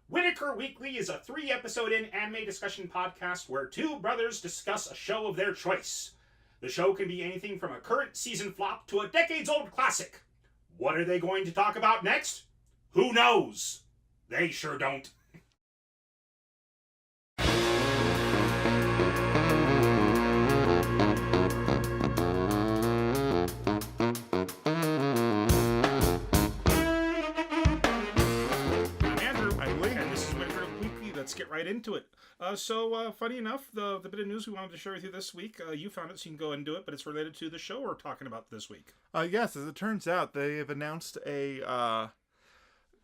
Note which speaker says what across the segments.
Speaker 1: Whitaker Weekly is a 3-episode anime discussion podcast where two brothers discuss a show of their choice. The show can be anything from a current season flop to a decades-old classic. What are they going to talk about next? Who knows? They sure don't. Let's get right into it. Funny enough, the bit of news we wanted to share with you this week, you found it, so you can go ahead and do it, but it's related to the show we're talking about this week.
Speaker 2: Yes, as it turns out, they have announced a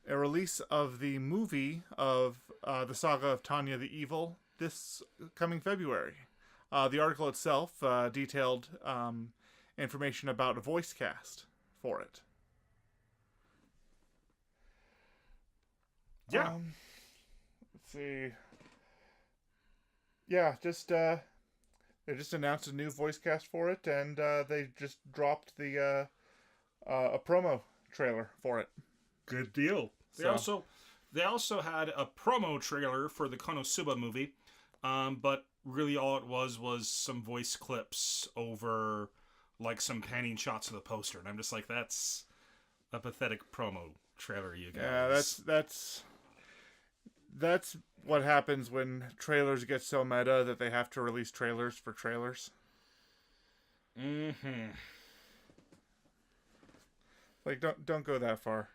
Speaker 2: release of the movie of the Saga of Tanya the Evil this coming February. The article itself detailed information about a voice cast for it.
Speaker 1: Yeah.
Speaker 2: See. Yeah, they just announced a new voice cast for it, and they just dropped a promo trailer for it.
Speaker 1: Good deal. They also had a promo trailer for the Konosuba movie, but really all it was some voice clips over like some panning shots of the poster, and I'm just like, that's a pathetic promo trailer, you guys.
Speaker 2: Yeah, that's what happens when trailers get so meta that they have to release trailers for trailers.
Speaker 1: Mm-hmm.
Speaker 2: Like, don't go that far,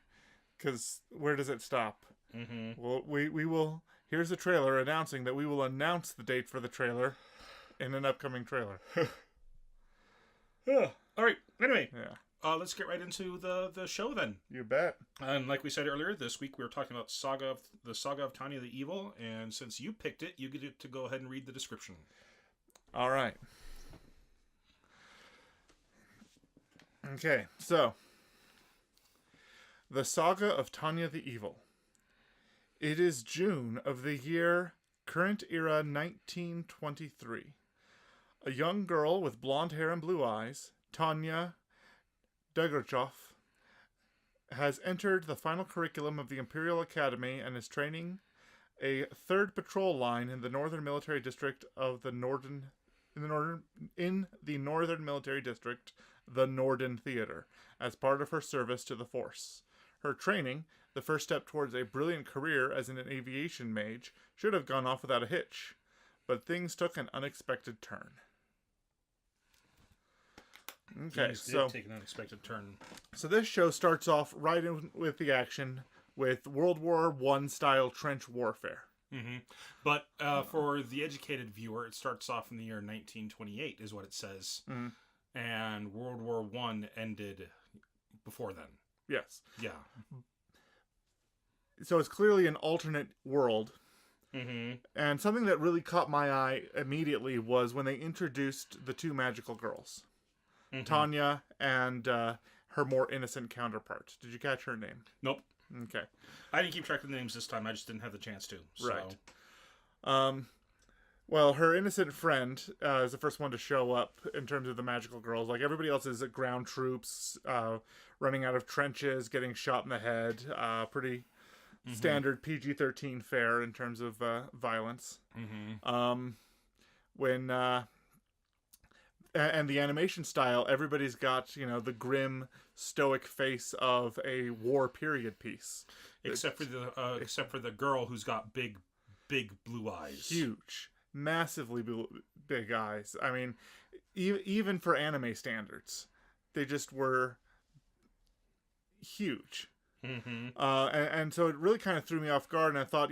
Speaker 2: because where does it stop?
Speaker 1: Mm-hmm.
Speaker 2: Well, we will. Here's a trailer announcing that we will announce the date for the trailer in an upcoming trailer.
Speaker 1: All right. Anyway.
Speaker 2: Yeah.
Speaker 1: Let's get right into the show then.
Speaker 2: You bet.
Speaker 1: And like we said earlier, this week we were talking about the Saga of Tanya the Evil, and since you picked it, you get to go ahead and read the description.
Speaker 2: All right. Okay, so the Saga of Tanya the Evil. It is June of the year current era 1923. A young girl with blonde hair and blue eyes, Tanya Degerchoff, has entered the final curriculum of the Imperial Academy and is training a 3rd patrol line in the Northern Military District of the Northern Military District, the Norden Theater, as part of her service to the force. Her training, the first step towards a brilliant career as an aviation mage, should have gone off without a hitch, but things took an unexpected turn. Okay, so
Speaker 1: take an unexpected turn.
Speaker 2: So this show starts off right in with the action with World War I style trench warfare.
Speaker 1: Mm-hmm. But for the educated viewer, it starts off in the year 1928, is what it says, and World War I ended before then.
Speaker 2: Yes.
Speaker 1: Yeah.
Speaker 2: So it's clearly an alternate world.
Speaker 1: Mm-hmm.
Speaker 2: And something that really caught my eye immediately was when they introduced the two magical girls. Mm-hmm. Tanya and her more innocent counterpart. Did you catch her name?
Speaker 1: Nope.
Speaker 2: Okay.
Speaker 1: I didn't keep track of the names this time. I just didn't have the chance to. So.
Speaker 2: Right. Well, her innocent friend is the first one to show up in terms of the magical girls. Like, everybody else is ground troops, running out of trenches, getting shot in the head. Pretty standard PG-13 fare in terms of violence.
Speaker 1: Mm-hmm.
Speaker 2: And the animation style, everybody's got, the grim, stoic face of a war period piece.
Speaker 1: Except for the girl who's got big blue eyes.
Speaker 2: Huge. Massively big eyes. I mean, even for anime standards, they just were huge.
Speaker 1: Mm-hmm.
Speaker 2: And so it really kind of threw me off guard, and I thought,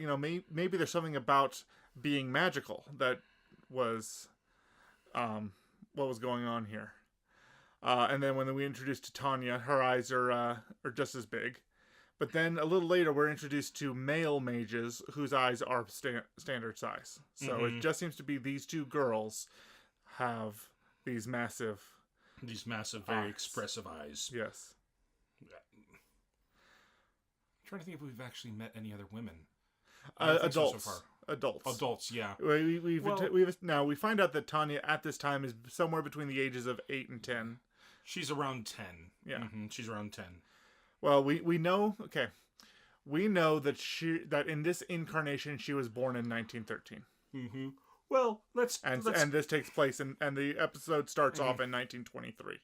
Speaker 2: maybe there's something about being magical that was... what was going on here. And then when we introduced to Tanya, her eyes are just as big. But then a little later, we're introduced to male mages whose eyes are standard size. So it just seems to be these two girls have these massive,
Speaker 1: very expressive eyes.
Speaker 2: Yes.
Speaker 1: I'm trying to think if we've actually met any other women.
Speaker 2: Adults.
Speaker 1: So far.
Speaker 2: Adults,
Speaker 1: yeah.
Speaker 2: We find out that Tanya at this time is somewhere between the ages of 8 and 10.
Speaker 1: She's around 10.
Speaker 2: Yeah.
Speaker 1: Mm-hmm. She's around 10.
Speaker 2: Well, we know, okay. we know that in this incarnation she was born in 1913.
Speaker 1: Mm-hmm. Well,
Speaker 2: and this takes place and the episode starts off in 1923.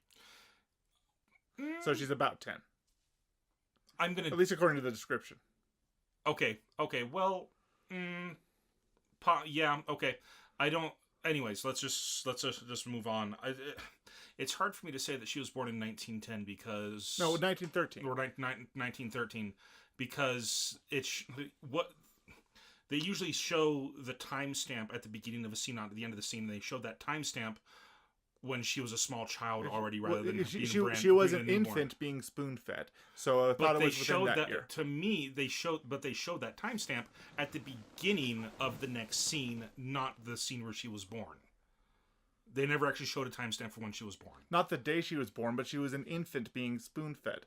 Speaker 2: So she's about 10. At least according to the description.
Speaker 1: Okay. Well, yeah. Okay. I don't. Anyways, let's just move on. It's hard for me to say that she was born in 1910 because
Speaker 2: 1913
Speaker 1: or 1913 because what they usually show the timestamp at the beginning of a scene, not at the end of the scene. They show that timestamp when she was a small child already, rather than
Speaker 2: she was an infant being spoon-fed. So I thought it was within that year.
Speaker 1: To me, they showed that timestamp at the beginning of the next scene, not the scene where she was born. They never actually showed a timestamp for when she was born. Not
Speaker 2: the day she was born, but she was an infant being spoon-fed.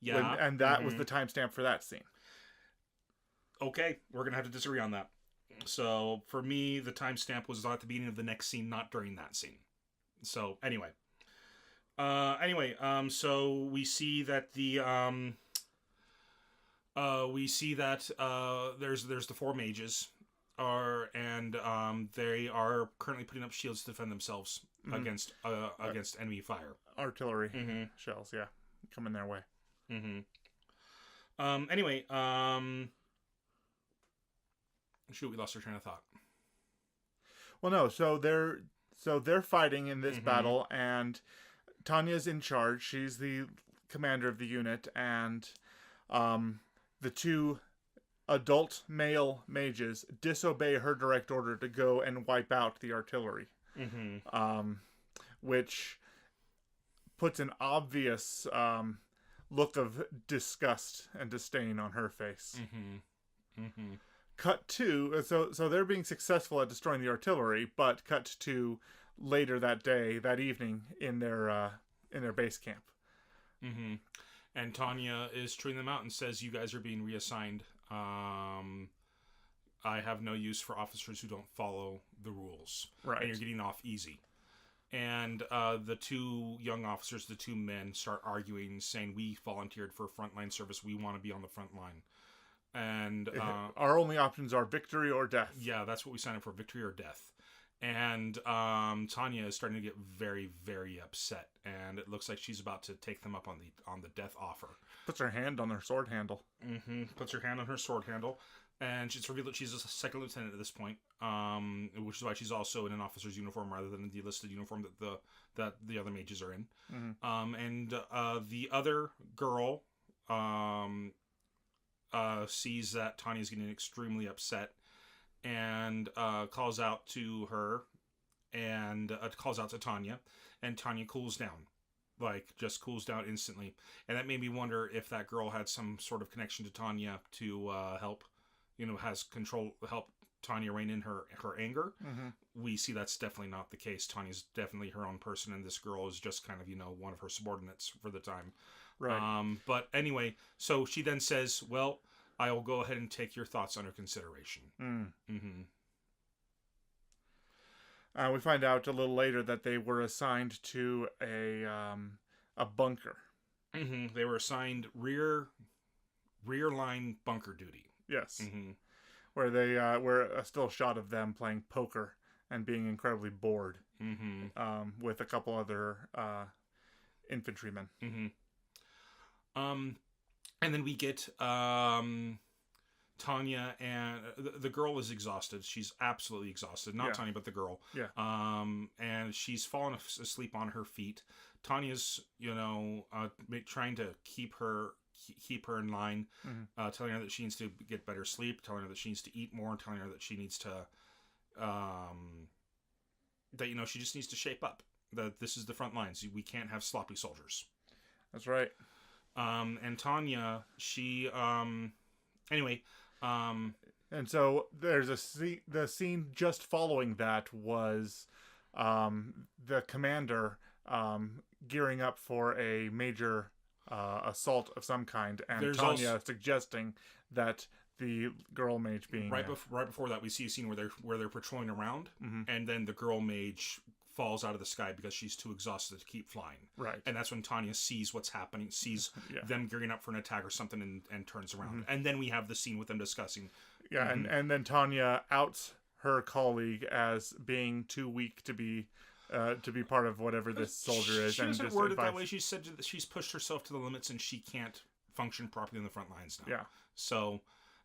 Speaker 1: Yeah,
Speaker 2: and that was the timestamp for that scene.
Speaker 1: Okay, we're gonna have to disagree on that. So for me, the timestamp was at the beginning of the next scene, not during that scene. So anyway, so we see that there's the 4 mages they are currently putting up shields to defend themselves against enemy fire.
Speaker 2: Artillery shells, yeah, coming their way.
Speaker 1: Shoot, we lost our train of thought.
Speaker 2: Well, no, so they're fighting in this battle, and Tanya's in charge. She's the commander of the unit, and the 2 adult male mages disobey her direct order to go and wipe out the artillery, which puts an obvious look of disgust and disdain on her face. Cut to so they're being successful at destroying the artillery, but cut to later that evening in their base camp.
Speaker 1: And Tanya is treating them out and says, "You guys are being reassigned. I have no use for officers who don't follow the rules.
Speaker 2: Right.
Speaker 1: And you're getting off easy." And the 2 young officers, the 2 men, start arguing, saying, "We volunteered for frontline service. We want to be on the front line. And
Speaker 2: our only options are victory or death."
Speaker 1: Yeah, that's what we signed up for, victory or death. And Tanya is starting to get very, very upset, and it looks like she's about to take them up on the death offer.
Speaker 2: Puts her hand on her sword handle.
Speaker 1: Puts her hand on her sword handle, and it's revealed that she's a second lieutenant at this point, which is why she's also in an officer's uniform rather than the enlisted uniform that the other mages are in. And the other girl sees that Tanya's getting extremely upset and calls out to her and calls out to Tanya, and Tanya cools down, just cools down instantly. And that made me wonder if that girl had some sort of connection to Tanya to help, help Tanya rein in her anger. We see that's definitely not the case. Tanya's definitely her own person, and this girl is just kind of, one of her subordinates for the time.
Speaker 2: Right.
Speaker 1: But anyway, so she then says, "Well, I will go ahead and take your thoughts under consideration."
Speaker 2: We find out a little later that they were assigned to a bunker.
Speaker 1: They were assigned rear line bunker duty.
Speaker 2: Yes. Where they were still a shot of them playing poker and being incredibly bored. With a couple other infantrymen.
Speaker 1: And then we get Tanya, and the girl is exhausted. She's absolutely exhausted. Not Tanya, but the girl.
Speaker 2: Yeah.
Speaker 1: And she's fallen asleep on her feet. Tanya's, trying to keep her in line, telling her that she needs to get better sleep, telling her that she needs to eat more, telling her that she needs to, she just needs to shape up. That this is the front lines. We can't have sloppy soldiers.
Speaker 2: That's right.
Speaker 1: And Tanya, she,
Speaker 2: and so there's the scene just following that was, the commander, gearing up for a major, assault of some kind, and Tanya suggesting that the girl mage being
Speaker 1: right before that we see a scene where they're patrolling around, and then the girl mage falls out of the sky because she's too exhausted to keep flying.
Speaker 2: Right.
Speaker 1: And that's when Tanya sees what's happening, sees them gearing up for an attack or something, and turns around. And then we have the scene with them discussing.
Speaker 2: Yeah, and then Tanya outs her colleague as being too weak to be part of whatever this soldier is.
Speaker 1: She doesn't word it that way. She said that she's pushed herself to the limits and she can't function properly in the front lines now.
Speaker 2: Yeah.
Speaker 1: So,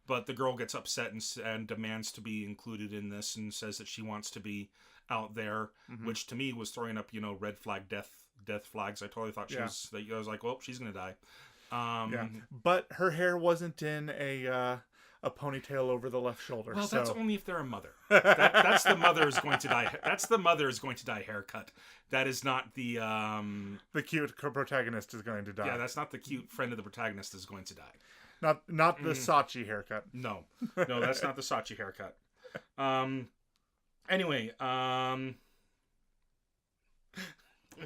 Speaker 1: but the girl gets upset and demands to be included in this and says that she wants to be out there, which to me was throwing up, red flag, death flags. I totally thought I was like, well, she's gonna die.
Speaker 2: But her hair wasn't in a ponytail over the left shoulder.
Speaker 1: Well, that's only if they're a mother. That's the mother is going to die. That's the mother is going to die haircut. That is not the
Speaker 2: cute protagonist is going to die.
Speaker 1: Yeah, that's not the cute friend of the protagonist is going to die.
Speaker 2: Not the Sachi haircut.
Speaker 1: No, that's not the Sachi haircut. Anyway,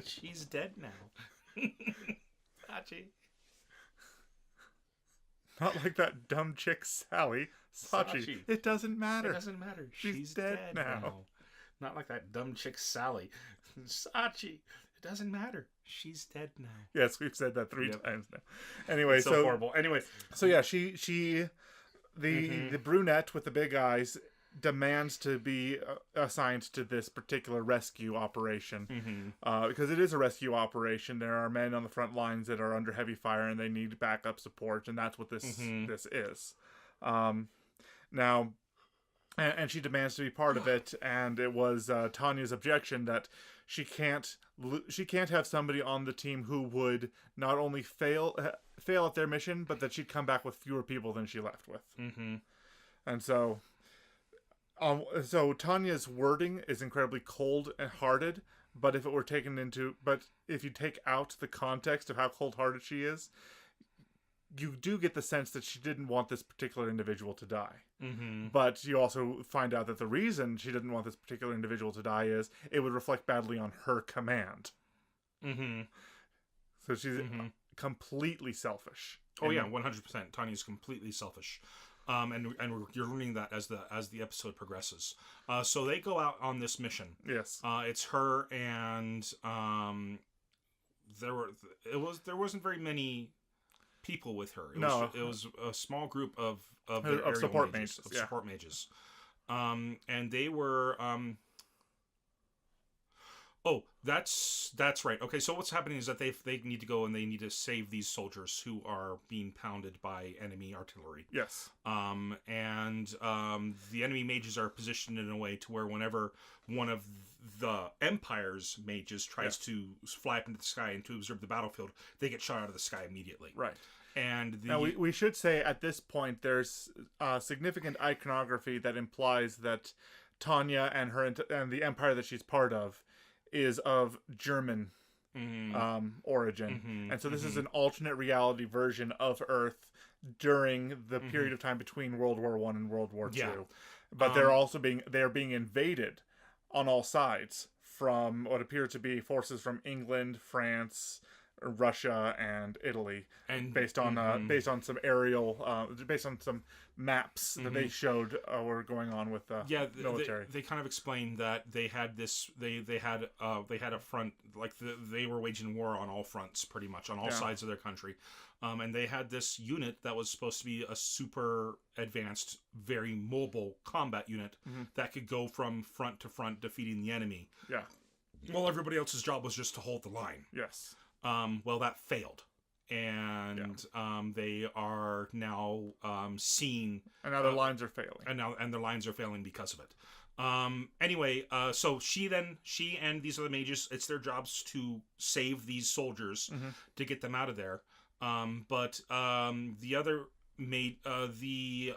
Speaker 1: she's dead now. Sachi.
Speaker 2: Not like that dumb chick Sally. Sachi. It doesn't matter.
Speaker 1: It doesn't matter. She's dead now. Not like that dumb chick Sally. Sachi. It doesn't matter. She's dead now.
Speaker 2: Yes, we've said that 3 times now. Anyway,
Speaker 1: it's so horrible. Anyway,
Speaker 2: so yeah, the brunette with the big eyes demands to be assigned to this particular rescue operation because it is a rescue operation. There are men on the front lines that are under heavy fire and they need backup support, and that's what this is. Now, and she demands to be part of it, and it was Tanya's objection that she can't have somebody on the team who would not only fail at their mission, but that she'd come back with fewer people than she left with. And so Tanya's wording is incredibly cold and hearted, but if you take out the context of how cold-hearted she is, you do get the sense that she didn't want this particular individual to die. But you also find out that the reason she didn't want this particular individual to die is it would reflect badly on her command. So she's completely selfish.
Speaker 1: Oh yeah, 100%. Tanya's completely selfish. And you're learning that as the episode progresses. So they go out on this mission.
Speaker 2: Yes.
Speaker 1: It's her and there wasn't very many people with her. It was a small group of
Speaker 2: support mages.
Speaker 1: Support mages. And they were oh, that's right. Okay, so what's happening is that they need to go and they need to save these soldiers who are being pounded by enemy artillery.
Speaker 2: Yes.
Speaker 1: And the enemy mages are positioned in a way to where whenever one of the Empire's mages tries to fly up into the sky and to observe the battlefield, they get shot out of the sky immediately.
Speaker 2: Right.
Speaker 1: And
Speaker 2: now we should say at this point there's significant iconography that implies that Tanya and the Empire that she's part of is of German origin. And so this is an alternate reality version of Earth during the period of time between World War I and World War II. But they're being invaded on all sides from what appear to be forces from England, France, Russia, and Italy, and based on some aerial, based on some maps that they showed were going on with the military.
Speaker 1: They kind of explained that they had this. They had a front, like they were waging war on all fronts, pretty much on all sides of their country, and they had this unit that was supposed to be a super advanced, very mobile combat unit that could go from front to front, defeating the enemy.
Speaker 2: Yeah.
Speaker 1: Well, everybody else's job was just to hold the line.
Speaker 2: Yes.
Speaker 1: Well, that failed, and they are now seen.
Speaker 2: And now their lines are failing.
Speaker 1: And their lines are failing because of it. Anyway, so she and these other mages, it's their jobs to save these soldiers to get them out of there. But the other the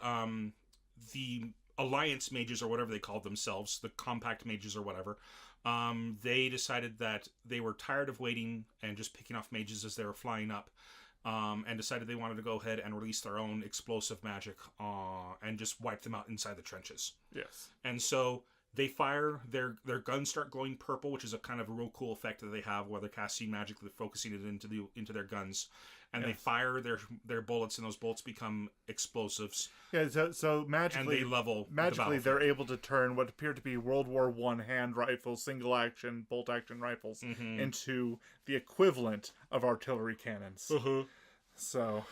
Speaker 1: Alliance mages, or whatever they called themselves, the Compact mages or whatever. They decided that they were tired of waiting and just picking off mages as they were flying up, and decided they wanted to go ahead and release their own explosive magic and just wipe them out inside the trenches.
Speaker 2: Yes.
Speaker 1: And so They fire, their guns start glowing purple, which is a kind of a real cool effect that they have while they're casting magic, they're focusing it into their guns. And they fire their bullets, and those bullets become explosives.
Speaker 2: Yeah, so magically,
Speaker 1: and they level
Speaker 2: they're able to turn what appear to be World War I hand rifles, single action, bolt action rifles, into the equivalent of artillery cannons. So,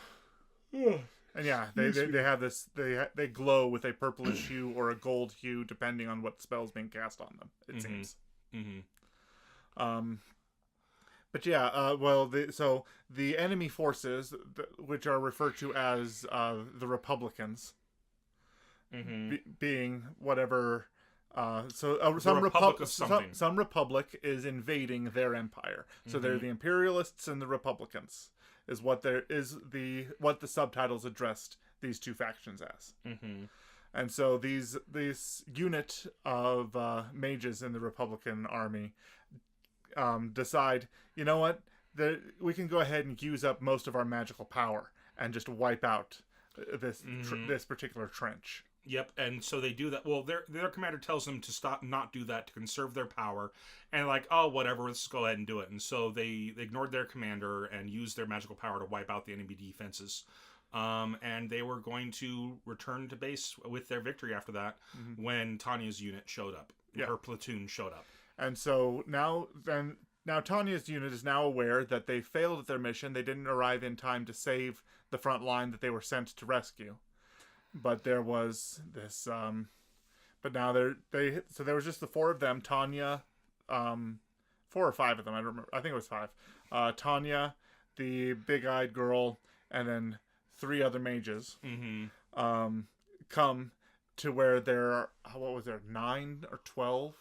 Speaker 2: and yeah, they have this. They glow with a purplish hue or a gold hue, depending on what spell's being cast on them. It seems. But yeah, so the enemy forces, which are referred to as the Republicans, being whatever. Some republic is invading their empire. So they're the imperialists and the Republicans is what the subtitles addressed these two factions as. And so these unit of mages in the Republican army decide, you know what, we can go ahead and use up most of our magical power and just wipe out this particular trench.
Speaker 1: Yep, and so they do that. Well, their commander tells them to not do that, to conserve their power, and like, oh, whatever, let's just go ahead and do it. And so they ignored their commander and used their magical power to wipe out the enemy defenses. And they were going to return to base with their victory after that when Tanya's unit showed up. Yeah. Her platoon showed up.
Speaker 2: And so now Tanya's unit is now aware that they failed at their mission. They didn't arrive in time to save the front line that they were sent to rescue. But there was this, but now so there was just the four of them, Tanya, 4 or 5 of them, I don't remember, I think it was 5. Tanya, the big-eyed girl, and then 3 other mages, come to where there are, 9 or 12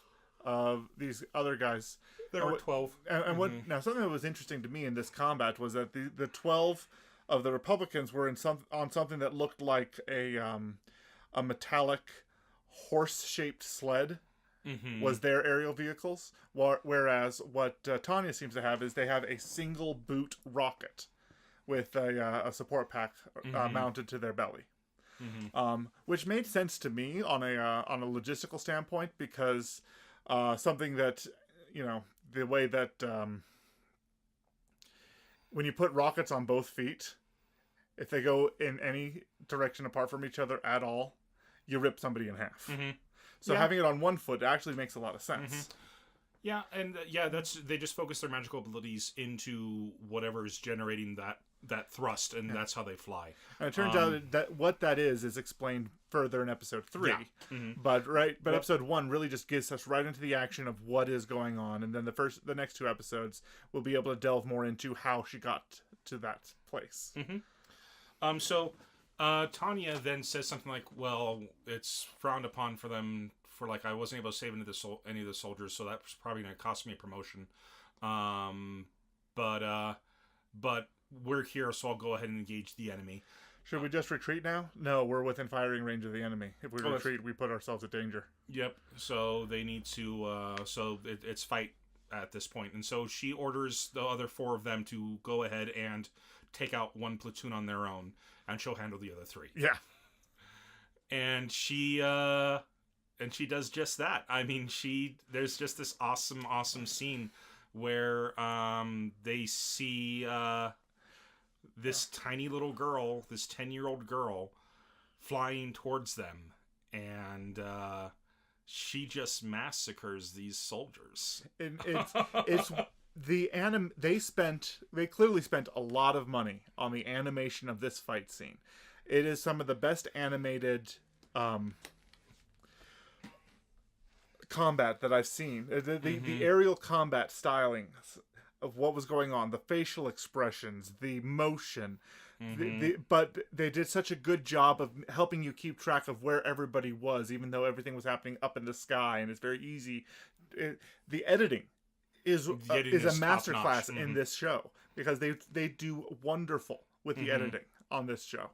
Speaker 2: of these other guys.
Speaker 1: There were 12.
Speaker 2: And what, now something that was interesting to me in this combat was that the 12 of the Republicans were on something that looked like a metallic horse-shaped sled was their aerial vehicles, whereas what Tanya seems to have is they have a single boot rocket with a support pack mounted to their belly, which made sense to me on a logistical standpoint, because something that, the way that when you put rockets on both feet, if they go in any direction apart from each other at all, you rip somebody in half. So having it on one foot actually makes a lot of sense.
Speaker 1: Yeah, and they just focus their magical abilities into whatever is generating that thrust, and that's how they fly. And
Speaker 2: it turns out that what that is explained further in episode 3. Yeah. But episode 1 really just gets us right into the action of what is going on, and then the next 2 episodes we'll be able to delve more into how she got to that place.
Speaker 1: So Tanya then says something like, well, it's frowned upon for them for, like, I wasn't able to save any of the soldiers, so that's probably going to cost me a promotion. But we're here, so I'll go ahead and engage the enemy.
Speaker 2: Should we just retreat now? No, we're within firing range of the enemy. If we retreat, we put ourselves at danger.
Speaker 1: Yep. So they need to. It's fight at this point, and so she orders the other 4 of them to go ahead and take out 1 platoon on their own, and she'll handle the other 3.
Speaker 2: Yeah.
Speaker 1: And she does just that. I mean, there's just this awesome scene where they see this tiny little girl, this 10-year-old girl, flying towards them, and she just massacres these soldiers.
Speaker 2: It's they clearly spent a lot of money on the animation of this fight scene. It is some of the best animated combat that I've seen. The aerial combat stylings of what was going on, the facial expressions, the motion, but they did such a good job of helping you keep track of where everybody was, even though everything was happening up in the sky, and it's very easy. The editing is a masterclass in this show, because they do wonderful with the editing on this show.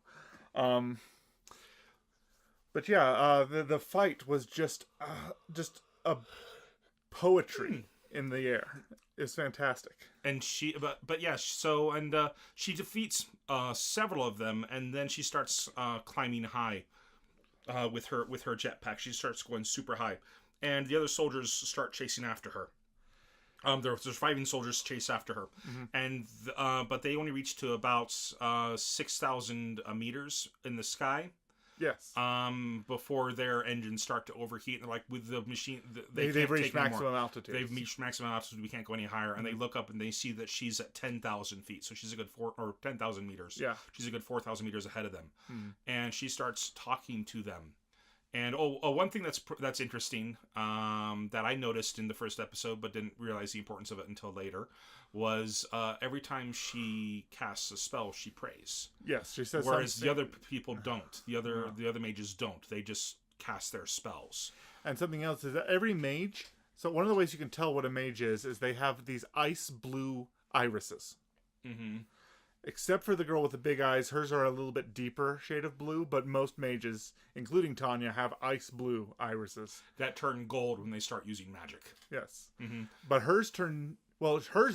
Speaker 2: But yeah, the fight was just a poetry in the air. It's fantastic.
Speaker 1: And she defeats several of them, and then she starts climbing high with her jetpack. She starts going super high, and the other soldiers start chasing after her. The surviving soldiers chase after her, and but they only reach to about 6,000 meters in the sky.
Speaker 2: Yes.
Speaker 1: Before their engines start to overheat, and they're like, with the machine,
Speaker 2: they've reached maximum altitude.
Speaker 1: They've reached maximum altitude. We can't go any higher. And they look up and they see that she's at 10,000 feet, so she's a good 10,000 meters.
Speaker 2: Yeah.
Speaker 1: She's a good 4,000 meters ahead of them, and she starts talking to them. And one thing that's interesting that I noticed in the first episode, but didn't realize the importance of it until later, was every time she casts a spell, she prays.
Speaker 2: Yes, she says.
Speaker 1: Whereas the other people don't. The other mages don't. They just cast their spells.
Speaker 2: And something else is that every mage. So one of the ways you can tell what a mage is they have these ice blue irises. Mm-hmm. Except for the girl with the big eyes, hers are a little bit deeper shade of blue, but most mages, including Tanya, have ice blue irises.
Speaker 1: That turn gold when they start using magic.
Speaker 2: Yes. Mm-hmm. But hers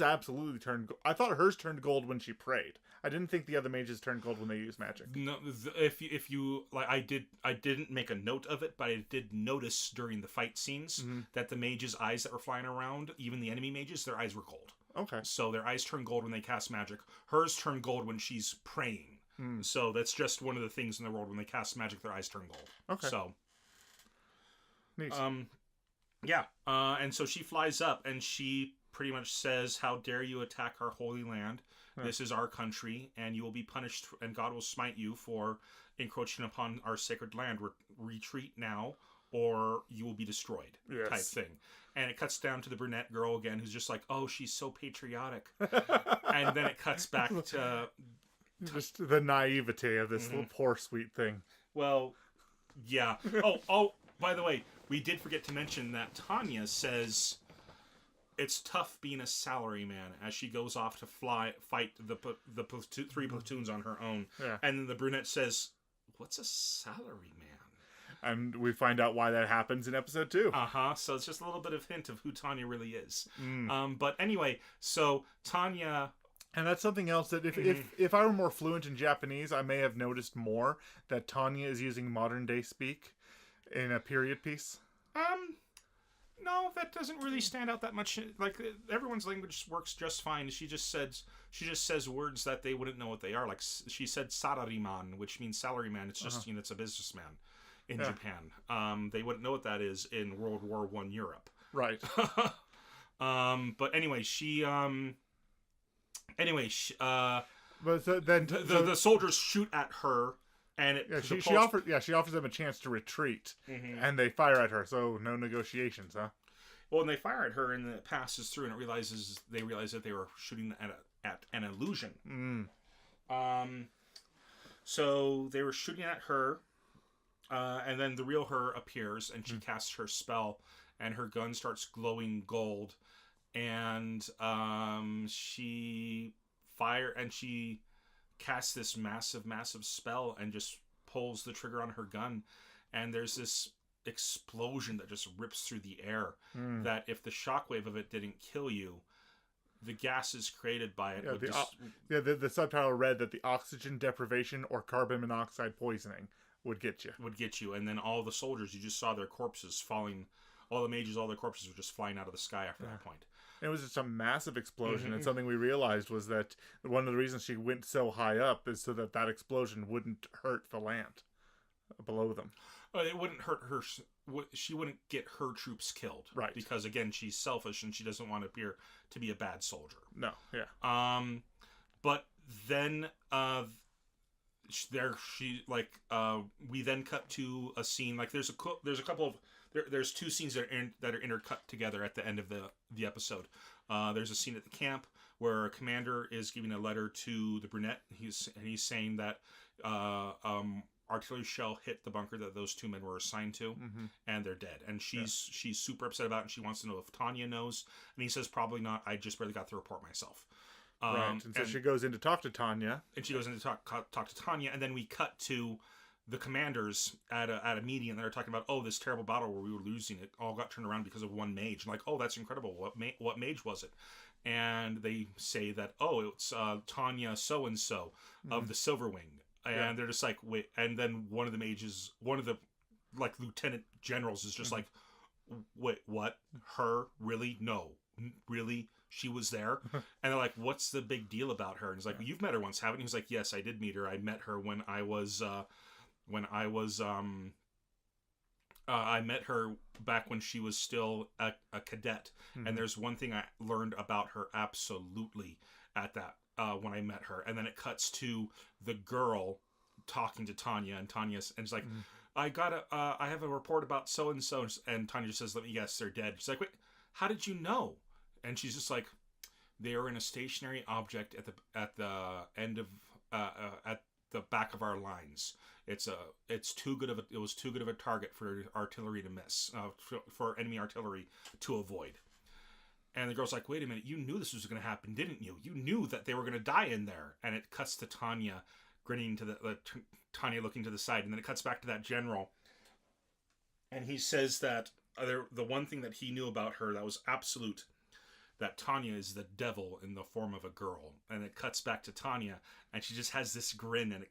Speaker 2: absolutely turned gold. I thought hers turned gold when she prayed. I didn't think the other mages turned gold when they use magic.
Speaker 1: No, if you like, I didn't make a note of it, but I did notice during the fight scenes that the mages' eyes that were flying around, even the enemy mages, their eyes were gold. Okay. So their eyes turn gold when they cast magic. Hers turn gold when she's praying. So that's just one of the things in the world. When they cast magic, their eyes turn gold. Okay. So.
Speaker 2: Neat.
Speaker 1: Yeah. And so she flies up and she pretty much says, "How dare you attack our holy land? This is our country, and you will be punished, and God will smite you for encroaching upon our sacred land. Retreat now, or you will be destroyed."
Speaker 2: Yes.
Speaker 1: Type thing. And it cuts down to the brunette girl again, who's just like, "Oh, she's so patriotic." And then it cuts back to
Speaker 2: just the naivete of this little poor sweet thing.
Speaker 1: Well, yeah. Oh, by the way, we did forget to mention that Tanya says it's tough being a salaryman as she goes off to fight the three platoons on her own. Yeah. And then the brunette says, "What's a salaryman?"
Speaker 2: And we find out why that happens in episode 2.
Speaker 1: So it's just a little bit of hint of who Tanya really is. But anyway, so Tanya...
Speaker 2: And that's something else that if I were more fluent in Japanese, I may have noticed more that Tanya is using modern day speak in a period piece.
Speaker 1: No, that doesn't really stand out that much. Like, everyone's language works just fine. She just says words that they wouldn't know what they are. Like, she said "sarariman," which means salaryman. It's just, it's a businessman in Japan. They wouldn't know what that is in World War I Europe.
Speaker 2: Right.
Speaker 1: But anyway,
Speaker 2: but then
Speaker 1: the soldiers shoot at her. And
Speaker 2: she offers them a chance to retreat, and they fire at her. So no negotiations, huh?
Speaker 1: Well, and they fire at her, and it passes through, and they realize that they were shooting at an illusion. So they were shooting at her, and then the real her appears, and she casts her spell, and her gun starts glowing gold, and she casts this massive spell and just pulls the trigger on her gun, and there's this explosion that just rips through the air that if the shockwave of it didn't kill you, the gases created by it
Speaker 2: the subtitle read that the oxygen deprivation or carbon monoxide poisoning would get you.
Speaker 1: And then all the soldiers, you just saw their corpses falling, all the mages, all their corpses were just flying out of the sky after that point.
Speaker 2: It was just a massive explosion, and something we realized was that one of the reasons she went so high up is so that explosion wouldn't hurt the land below them.
Speaker 1: It wouldn't hurt her. She wouldn't get her troops killed,
Speaker 2: right? Because
Speaker 1: again, she's selfish and she doesn't want to appear to be a bad soldier.
Speaker 2: No, yeah.
Speaker 1: But then we then cut to a scene. Like there's a couple of. There's two scenes that are intercut together at the end of the episode. There's a scene at the camp where a commander is giving a letter to the brunette. He's saying that artillery shell hit the bunker that those two men were assigned to, and they're dead. And she's super upset about it, and she wants to know if Tanya knows. And he says probably not. I just barely got the report myself.
Speaker 2: Right. And so she goes in to talk to Tanya.
Speaker 1: And she goes in to talk to Tanya, and then we cut to the commanders at a meeting, and they're talking about, this terrible battle where we were losing, it all got turned around because of one mage. I'm like, that's incredible. What mage was it? And they say that, it's Tanya so-and-so of the Silverwing. And they're just like, wait. And then one of the lieutenant generals is just like, wait, what? Her? Really? No. Really? She was there? And they're like, what's the big deal about her? And he's like, well, you've met her once, haven't you? He's like, yes, I did meet her. I met her when I was I met her back when she was still a cadet.
Speaker 2: Mm-hmm.
Speaker 1: And there's one thing I learned about her absolutely at that when I met her. And then it cuts to the girl talking to Tanya, and it's like, I have a report about so and so, and Tanya just says, let me guess, they're dead. She's like, wait, how did you know? And she's just like, they are in a stationary object at the end of at the back of our lines. It was too good of a target for artillery to miss, for enemy artillery to avoid. And the girl's like, wait a minute, you knew this was going to happen, didn't you? You knew that they were going to die in there. And it cuts to Tanya grinning to Tanya looking to the side, and then it cuts back to that general. And he says that the one thing that he knew about her that was absolute, that Tanya is the devil in the form of a girl. And it cuts back to Tanya, and she just has this grin, and it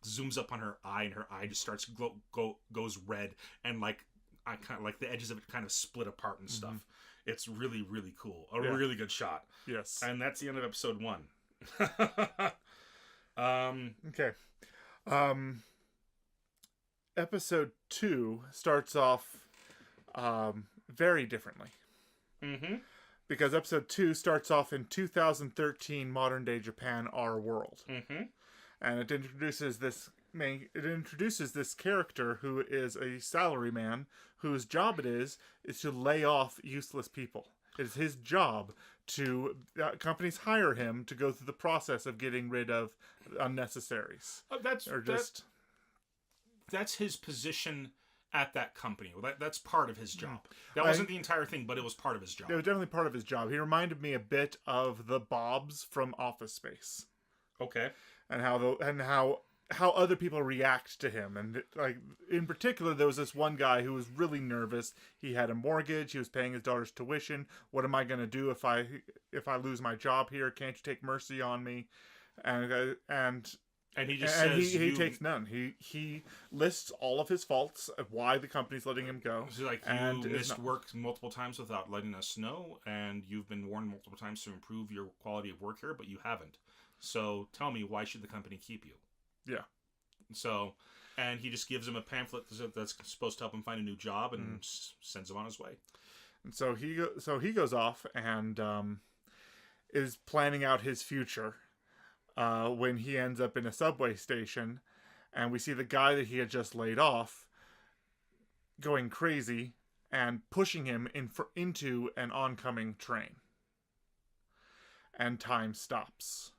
Speaker 1: zooms up on her eye, and her eye just starts goes red, and like I kind of like the edges of it kind of split apart and stuff. Mm-hmm. It's really, really cool. Really good shot.
Speaker 2: Yes.
Speaker 1: And that's the end of episode 1.
Speaker 2: Okay. Episode 2 starts off very differently. Mm-hmm. Because episode 2 starts off in 2013 modern day Japan, our world. Mm-hmm. And it introduces this character who is a salaryman whose job it is to lay off useless people. It is his job to companies hire him to go through the process of getting rid of unnecessaries.
Speaker 1: That's his position at that company. That's part of his job. That wasn't the entire thing, but it was part of his job.
Speaker 2: It was definitely part of his job. He reminded me a bit of the Bobs from Office Space.
Speaker 1: Okay.
Speaker 2: And how other people react to him. And like in particular, there was this one guy who was really nervous. He had a mortgage. He was paying his daughter's tuition. What am I going to do if I lose my job here? Can't you take mercy on me? And he just says he takes none. He lists all of his faults of why the company's letting him go.
Speaker 1: So like, you missed work multiple times without letting us know, and you've been warned multiple times to improve your quality of work here, but you haven't. So tell me, why should the company keep you?
Speaker 2: Yeah.
Speaker 1: So, and he just gives him a pamphlet that's supposed to help him find a new job, and sends him on his way.
Speaker 2: And so he goes off and is planning out his future. When he ends up in a subway station, and we see the guy that he had just laid off going crazy and pushing him into an oncoming train. And time stops.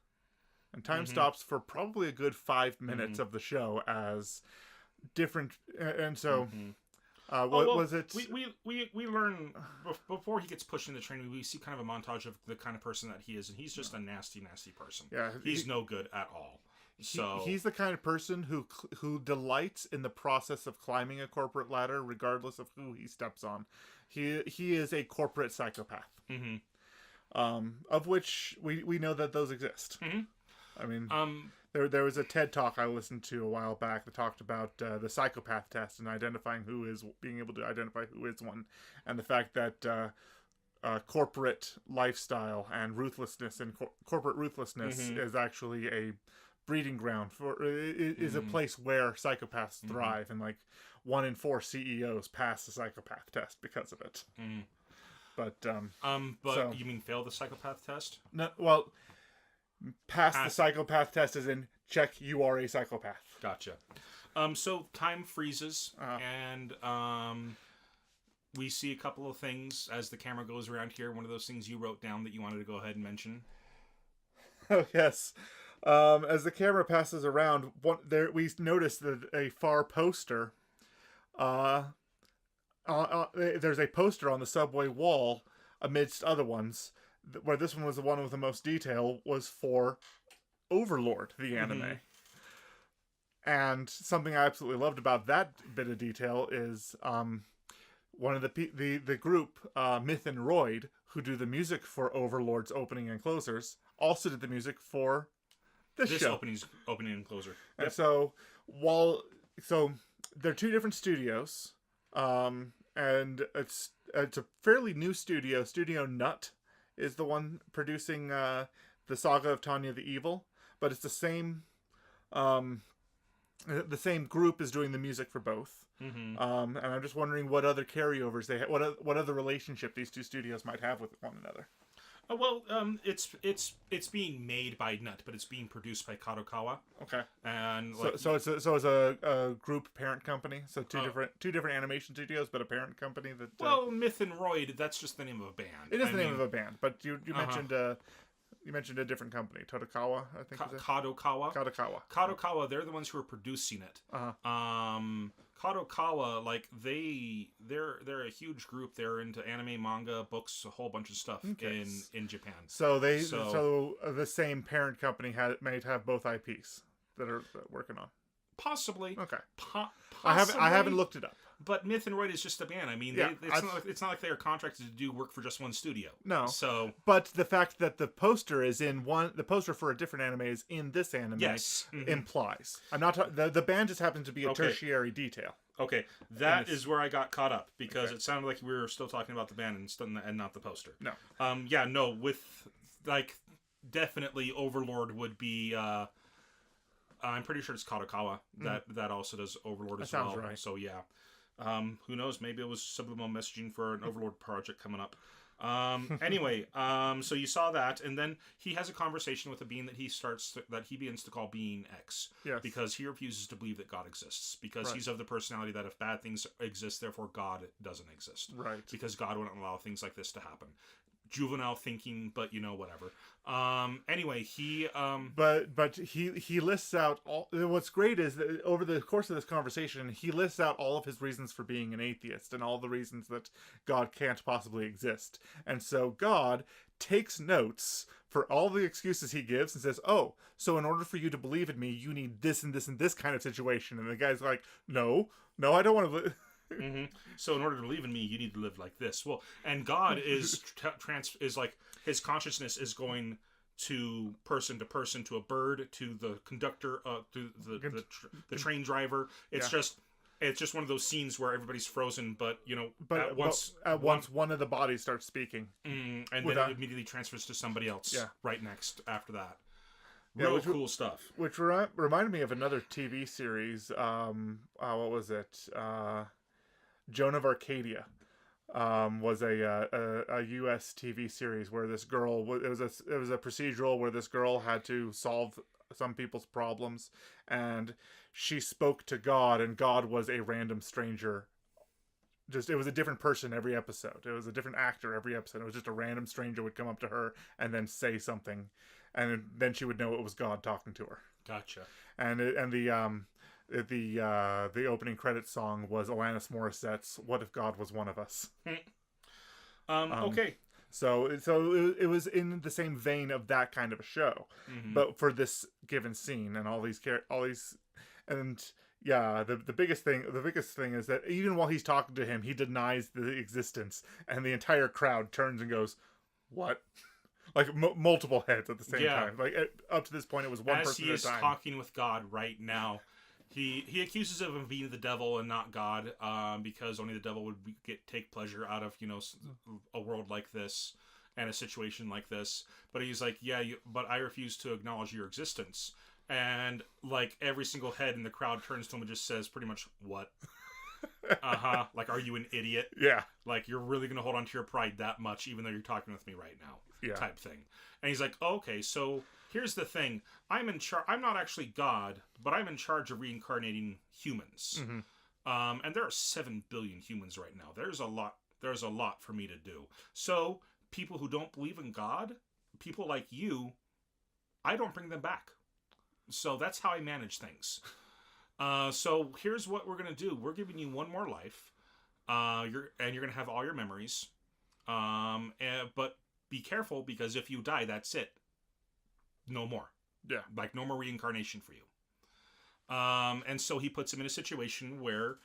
Speaker 2: And time stops for probably a good 5 minutes of the show as different. And so, was it?
Speaker 1: We learn before he gets pushed in the train. We see kind of a montage of the kind of person that he is, and he's just a nasty, nasty person. Yeah, he's no good at all. So
Speaker 2: he's the kind of person who delights in the process of climbing a corporate ladder, regardless of who he steps on. He is a corporate psychopath. Mm-hmm. Of which we know that those exist. Mm-hmm. I mean, there was a TED Talk I listened to a while back that talked about the psychopath test and being able to identify who is one, and the fact that corporate lifestyle and ruthlessness and corporate ruthlessness is actually a breeding ground is a place where psychopaths thrive, and like 1 in 4 CEOs pass the psychopath test because of it. But
Speaker 1: so, you mean fail the psychopath test?
Speaker 2: No, well. Pass the psychopath test as in check you are a psychopath.
Speaker 1: Gotcha. So time freezes, and we see a couple of things as the camera goes around here. One of those things you wrote down that you wanted to go ahead and mention.
Speaker 2: Oh yes. As the camera passes around, we notice that a far poster. There's a poster on the subway wall amidst other ones. Where this one was the one with the most detail was for Overlord, the anime. And something I absolutely loved about that bit of detail is one of the group, Myth and Royd, who do the music for Overlord's opening and closers, also did the music for this show.
Speaker 1: Opening and closer.
Speaker 2: Yep. And so they're two different studios. and it's a fairly new studio. Studio Nut is the one producing the Saga of Tanya the Evil, but it's the same group is doing the music for both.
Speaker 1: Mm-hmm.
Speaker 2: And I'm just wondering what other carryovers they have, what other relationship these two studios might have with one another.
Speaker 1: It's being made by Nut, but it's being produced by Kadokawa.
Speaker 2: Okay.
Speaker 1: And
Speaker 2: so it's a group parent company. So two different animation studios, but a parent company that.
Speaker 1: Myth and Roid, that's just the name of a band.
Speaker 2: It is the name of a band, but you mentioned you mentioned a different company, Totokawa, I think.
Speaker 1: Kadokawa.
Speaker 2: Kadokawa.
Speaker 1: They're the ones who are producing it.
Speaker 2: Uh-huh.
Speaker 1: Kadokawa, like they're a huge group. They're into anime, manga, books, a whole bunch of stuff in Japan.
Speaker 2: So the same parent company might have both IPs that are working on.
Speaker 1: Possibly.
Speaker 2: Okay.
Speaker 1: Possibly.
Speaker 2: I haven't looked it up.
Speaker 1: But Myth and Roid is just a band. I mean, it's not like they are contracted to do work for just one studio.
Speaker 2: No.
Speaker 1: So,
Speaker 2: but the fact that the poster is the poster for a different anime is in this anime.
Speaker 1: Yes. Mm-hmm.
Speaker 2: Implies. I'm not the band just happens to be a tertiary detail.
Speaker 1: Okay, that is where I got caught up because it sounded like we were still talking about the band and not the poster.
Speaker 2: No.
Speaker 1: No. With definitely Overlord would be. I'm pretty sure it's Kadokawa that also does Overlord as well.
Speaker 2: Sounds right.
Speaker 1: So yeah, who knows? Maybe it was subliminal messaging for an Overlord project coming up. Anyway, so you saw that, and then he has a conversation with a being that he begins to call Being X.
Speaker 2: Yes.
Speaker 1: Because he refuses to believe that God exists. Because he's of the personality that if bad things exist, therefore God doesn't exist.
Speaker 2: Right.
Speaker 1: Because God wouldn't allow things like this to happen. Juvenile thinking, but whatever. Anyway, he
Speaker 2: but he lists out all. What's great is that over the course of this conversation, he lists out all of his reasons for being an atheist and all the reasons that God can't possibly exist. And so God takes notes for all the excuses he gives and says, "Oh, so in order for you to believe in me, you need this and this and this kind of situation." And the guy's like, "No, I don't want to."
Speaker 1: Mm-hmm. So in order to believe in me, you need to live like this. Well, and God is is like his consciousness is going to person, to a bird, to the conductor, to the train driver. It's just one of those scenes where everybody's frozen, but at once
Speaker 2: one of the bodies starts speaking,
Speaker 1: and then it immediately transfers to somebody else. Yeah. Right next after that. Real cool stuff.
Speaker 2: Which reminded me of another TV series. What was it? Joan of Arcadia was a U.S. TV series where this girl it was a procedural where this girl had to solve some people's problems, and she spoke to God, and God was a random stranger. It was a different person every episode. It was a different actor every episode. It was just a random stranger would come up to her and then say something, and then she would know it was God talking to her.
Speaker 1: Gotcha.
Speaker 2: And the opening credits song was Alanis Morissette's "What If God Was One of Us."
Speaker 1: Okay.
Speaker 2: So it was in the same vein of that kind of a show, but for this given scene and all these and the biggest thing is that even while he's talking to him, he denies the existence, and the entire crowd turns and goes, "What?" Like multiple heads at the same time. Like up to this point, it was one person at a time. As he is
Speaker 1: talking with God right now. He accuses him of being the devil and not God, because only the devil would take pleasure out of a world like this and a situation like this. But he's like, but I refuse to acknowledge your existence. And like every single head in the crowd turns to him and just says pretty much, "What?" Like, are you an idiot?
Speaker 2: Yeah.
Speaker 1: Like, you're really gonna hold on to your pride that much, even though you're talking with me right now?
Speaker 2: Yeah.
Speaker 1: Type thing. And he's like, okay, so here's the thing. I'm not actually God, but I'm in charge of reincarnating humans.
Speaker 2: Mm-hmm.
Speaker 1: And there are 7 billion humans right now. There's a lot for me to do. So people who don't believe in God, people like you, I don't bring them back. So that's how I manage things. So here's what we're going to do. We're giving you one more life. You're going to have all your memories. But be careful, because if you die, that's it. No more.
Speaker 2: Yeah.
Speaker 1: Like, no more reincarnation for you. And so he puts him in a situation where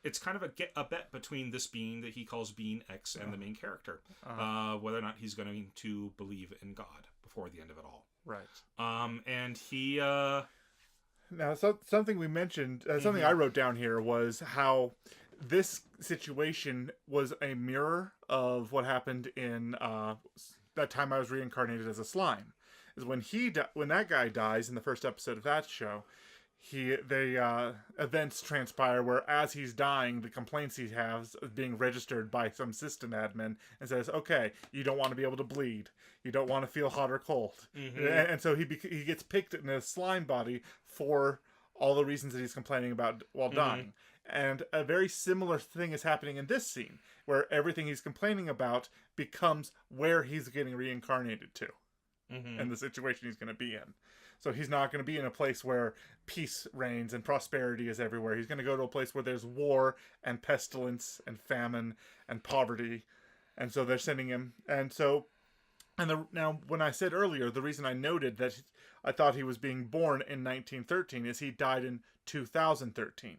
Speaker 1: it's kind of a bet between this being that he calls Being X and the main character. Whether or not he's going to believe in God before the end of it all.
Speaker 2: Right.
Speaker 1: And he...
Speaker 2: Now, something we mentioned, something I wrote down here was how this situation was a mirror of what happened in that time I was reincarnated as a slime. Is when when that guy dies in the first episode of that show, events transpire where as he's dying, the complaints he has is being registered by some system admin and says, okay, you don't want to be able to bleed, you don't want to feel hot or cold, and so he gets picked in a slime body for all the reasons that he's complaining about while dying. And a very similar thing is happening in this scene, where everything he's complaining about becomes where he's getting reincarnated to, and the situation he's going to be in. So he's not going to be in a place where peace reigns and prosperity is everywhere. He's going to go to a place where there's war and pestilence and famine and poverty. And so they're sending him. Now, when I said earlier, the reason I noted that I thought he was being born in 1913 is he died in 2013.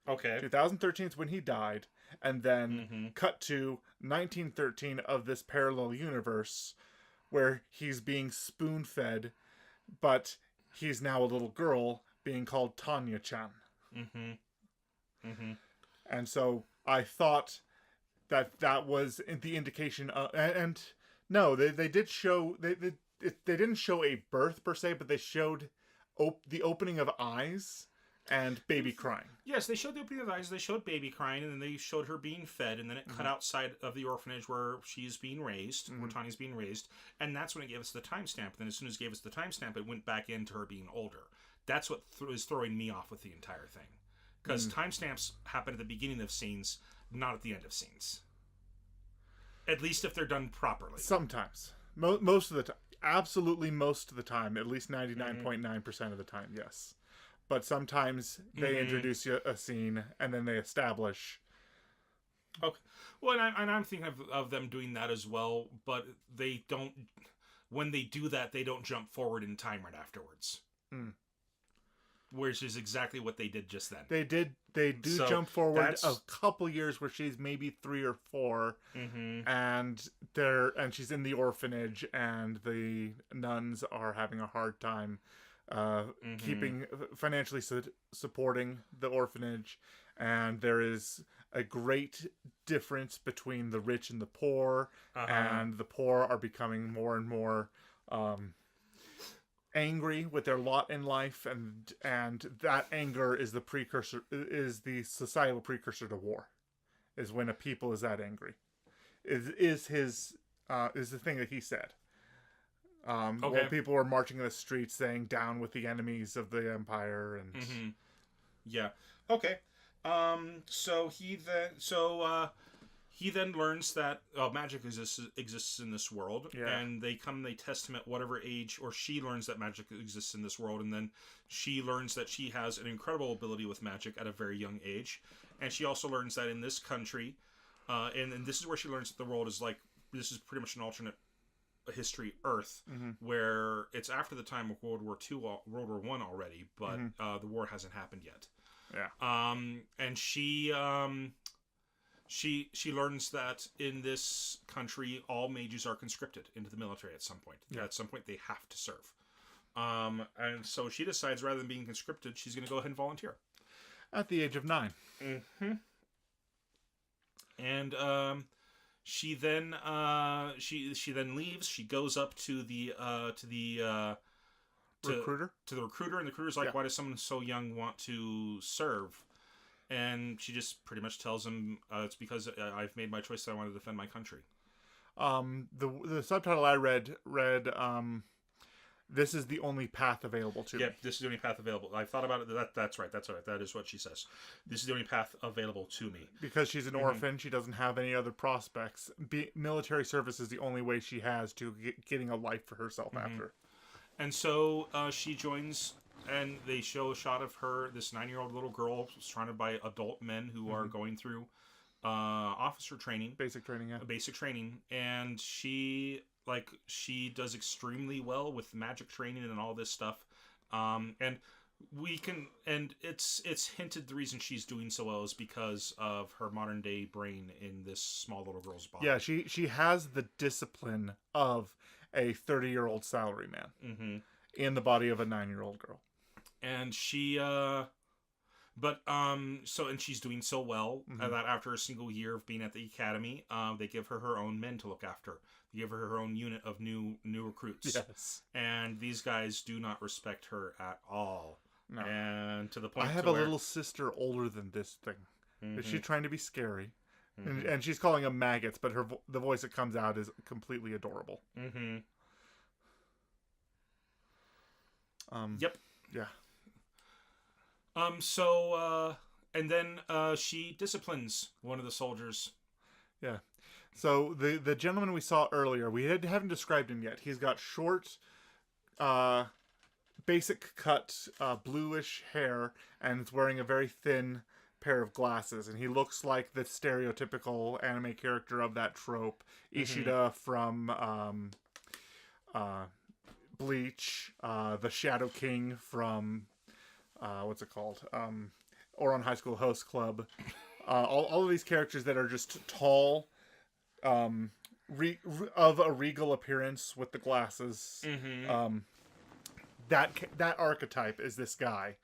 Speaker 1: Okay.
Speaker 2: 2013 is when he died. And then cut to 1913 of this parallel universe where he's being spoon-fed, but he's now a little girl being called Tanya-chan. And so I thought that was the indication of... And no, they did show... They didn't show a birth per se, but they showed the opening of eyes and baby crying.
Speaker 1: Yes, they showed the opening of eyes, they showed baby crying, and then they showed her being fed, and then it cut outside of the orphanage where she's being raised, where Tanya's being raised, and that's when it gave us the timestamp. Then as soon as it gave us the timestamp, it went back into her being older. That's what was throwing me off with the entire thing. Because timestamps happen at the beginning of scenes, not at the end of scenes. At least if they're done properly.
Speaker 2: Sometimes. Most of the time. Absolutely most of the time. At least 99.9% of the time, yes. But sometimes they introduce you a scene and then they establish.
Speaker 1: Okay. Well, and I'm thinking of them doing that as well, but they don't. When they do that, they don't jump forward in time right afterwards. Which is exactly what they did just then.
Speaker 2: They do jump forward a couple years where she's maybe 3 or 4, and she's in the orphanage, and the nuns are having a hard time keeping financially supporting the orphanage, and there is a great difference between the rich and the poor, and the poor are becoming more and more angry with their lot in life, and that anger is the societal precursor to war. Is when a people is that angry. Is the thing that he said. When people were marching in the streets saying "down with the enemies of the empire," and
Speaker 1: yeah, okay. So he then learns that magic exists in this world, and they test him at whatever age, or she learns that magic exists in this world, and then she learns that she has an incredible ability with magic at a very young age, and she also learns that in this country, and this is where she learns that the world is like, this is pretty much an alternate history Earth, where it's after the time of World War II, World War I already, but the war hasn't happened yet. Yeah. And she learns that in this country, all mages are conscripted into the military at some point. Yeah. At some point, they have to serve. And so she decides, rather than being conscripted, she's going to go ahead and volunteer.
Speaker 2: At the age of 9.
Speaker 1: And she then leaves. She goes up to the
Speaker 2: recruiter.
Speaker 1: To the recruiter, and the recruiter's like, "Why does someone so young want to serve?" And she just pretty much tells him, "It's because I've made my choice that I want to defend my country."
Speaker 2: The subtitle I read, "This is the only path available to me."
Speaker 1: Yep, this is the only path available. I thought about it. That's right. That is what she says. This is the only path available to me.
Speaker 2: Because she's an orphan, she doesn't have any other prospects. Military service is the only way she has to getting a life for herself after.
Speaker 1: And so she joins, and they show a shot of her, this 9-year-old little girl, surrounded by adult men who are going through officer training.
Speaker 2: Basic training, yeah.
Speaker 1: Basic training. And she does extremely well with magic training and all this stuff. And it's hinted the reason she's doing so well is because of her modern day brain in this small little girl's body.
Speaker 2: Yeah, she has the discipline of a 30-year-old salaryman in the body of a 9-year-old girl.
Speaker 1: And she, But so and she's doing so well that after a single year of being at the academy, they give her own men to look after. They give her own unit of new recruits.
Speaker 2: Yes.
Speaker 1: And these guys do not respect her at all.
Speaker 2: No.
Speaker 1: And to the point
Speaker 2: I have a little sister older than this thing. Is she trying to be scary? And she's calling them maggots, but the voice that comes out is completely adorable.
Speaker 1: Yep.
Speaker 2: Yeah.
Speaker 1: And then she disciplines one of the soldiers.
Speaker 2: Yeah. So the gentleman we saw earlier, we haven't described him yet. He's got short, basic cut, bluish hair, and is wearing a very thin pair of glasses. And he looks like the stereotypical anime character of that trope, Ishida from Bleach, the Shadow King from what's it called? Ouran High School Host Club. All of these characters that are just tall, of a regal appearance with the glasses. That archetype is this guy.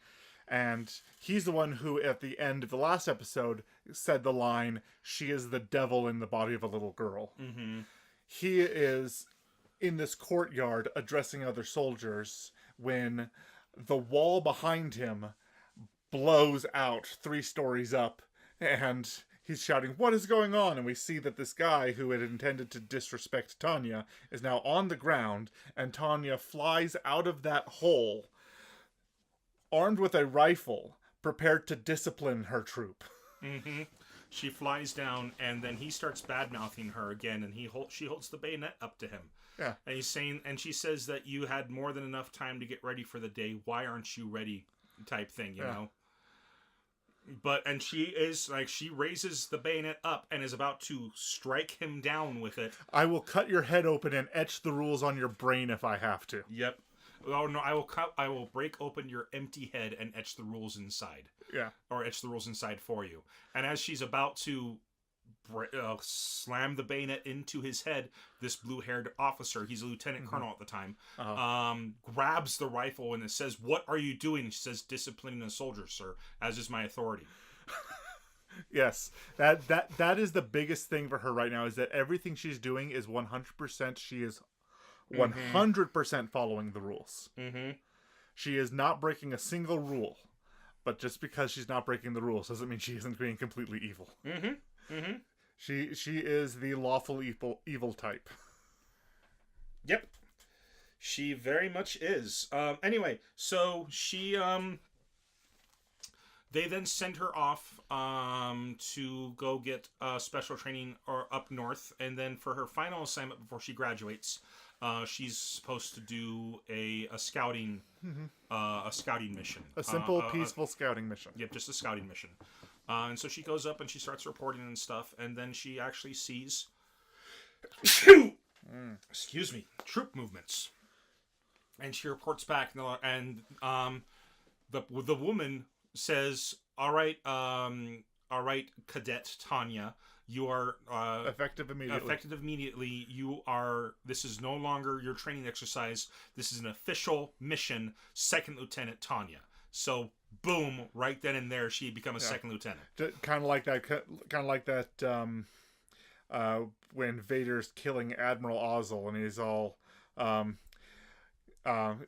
Speaker 2: And he's the one who, at the end of the last episode, said the line, "She is the devil in the body of a little girl." He is in this courtyard addressing other soldiers when the wall behind him blows out 3 stories up, and he's shouting, "What is going on?" And we see that this guy who had intended to disrespect Tanya is now on the ground, and Tanya flies out of that hole, armed with a rifle, prepared to discipline her troop.
Speaker 1: She flies down, and then he starts bad-mouthing her again, and she holds the bayonet up to him.
Speaker 2: Yeah.
Speaker 1: And he's saying, and she says that you had more than enough time to get ready for the day. Why aren't you ready? Type thing, you know? And she raises the bayonet up and is about to strike him down with it.
Speaker 2: "I will cut your head open and etch the rules on your brain if I have to."
Speaker 1: Yep. Oh no! I will break open your empty head and etch the rules inside.
Speaker 2: Yeah.
Speaker 1: Or etch the rules inside for you. And as she's about to slam the bayonet into his head, this blue-haired officer, he's a lieutenant colonel at the time, grabs the rifle and it says, "What are you doing?" She says, "Disciplining a soldier, sir, as is my authority."
Speaker 2: Yes, that is the biggest thing for her right now, is that everything she's doing is 100%. She is 100% following the rules. She is not breaking a single rule, but just because she's not breaking the rules doesn't mean she isn't being completely evil. She is the lawful evil type.
Speaker 1: Yep, she very much is. Anyway, so she they then send her off to go get special training up north, and then for her final assignment before she graduates, she's supposed to do a scouting mission,
Speaker 2: a simple, peaceful scouting mission.
Speaker 1: Yep, just a scouting mission. And so she goes up and she starts reporting and stuff, and then she actually sees, excuse me, troop movements, and she reports back, and the woman says, "All right, Cadet Tanya, you are
Speaker 2: effective immediately.
Speaker 1: You are. This is no longer your training exercise. This is an official mission. Second Lieutenant Tanya." So, boom! Right then and there, she becomes a second lieutenant.
Speaker 2: Kind of like that. When Vader's killing Admiral Ozzel, and he's all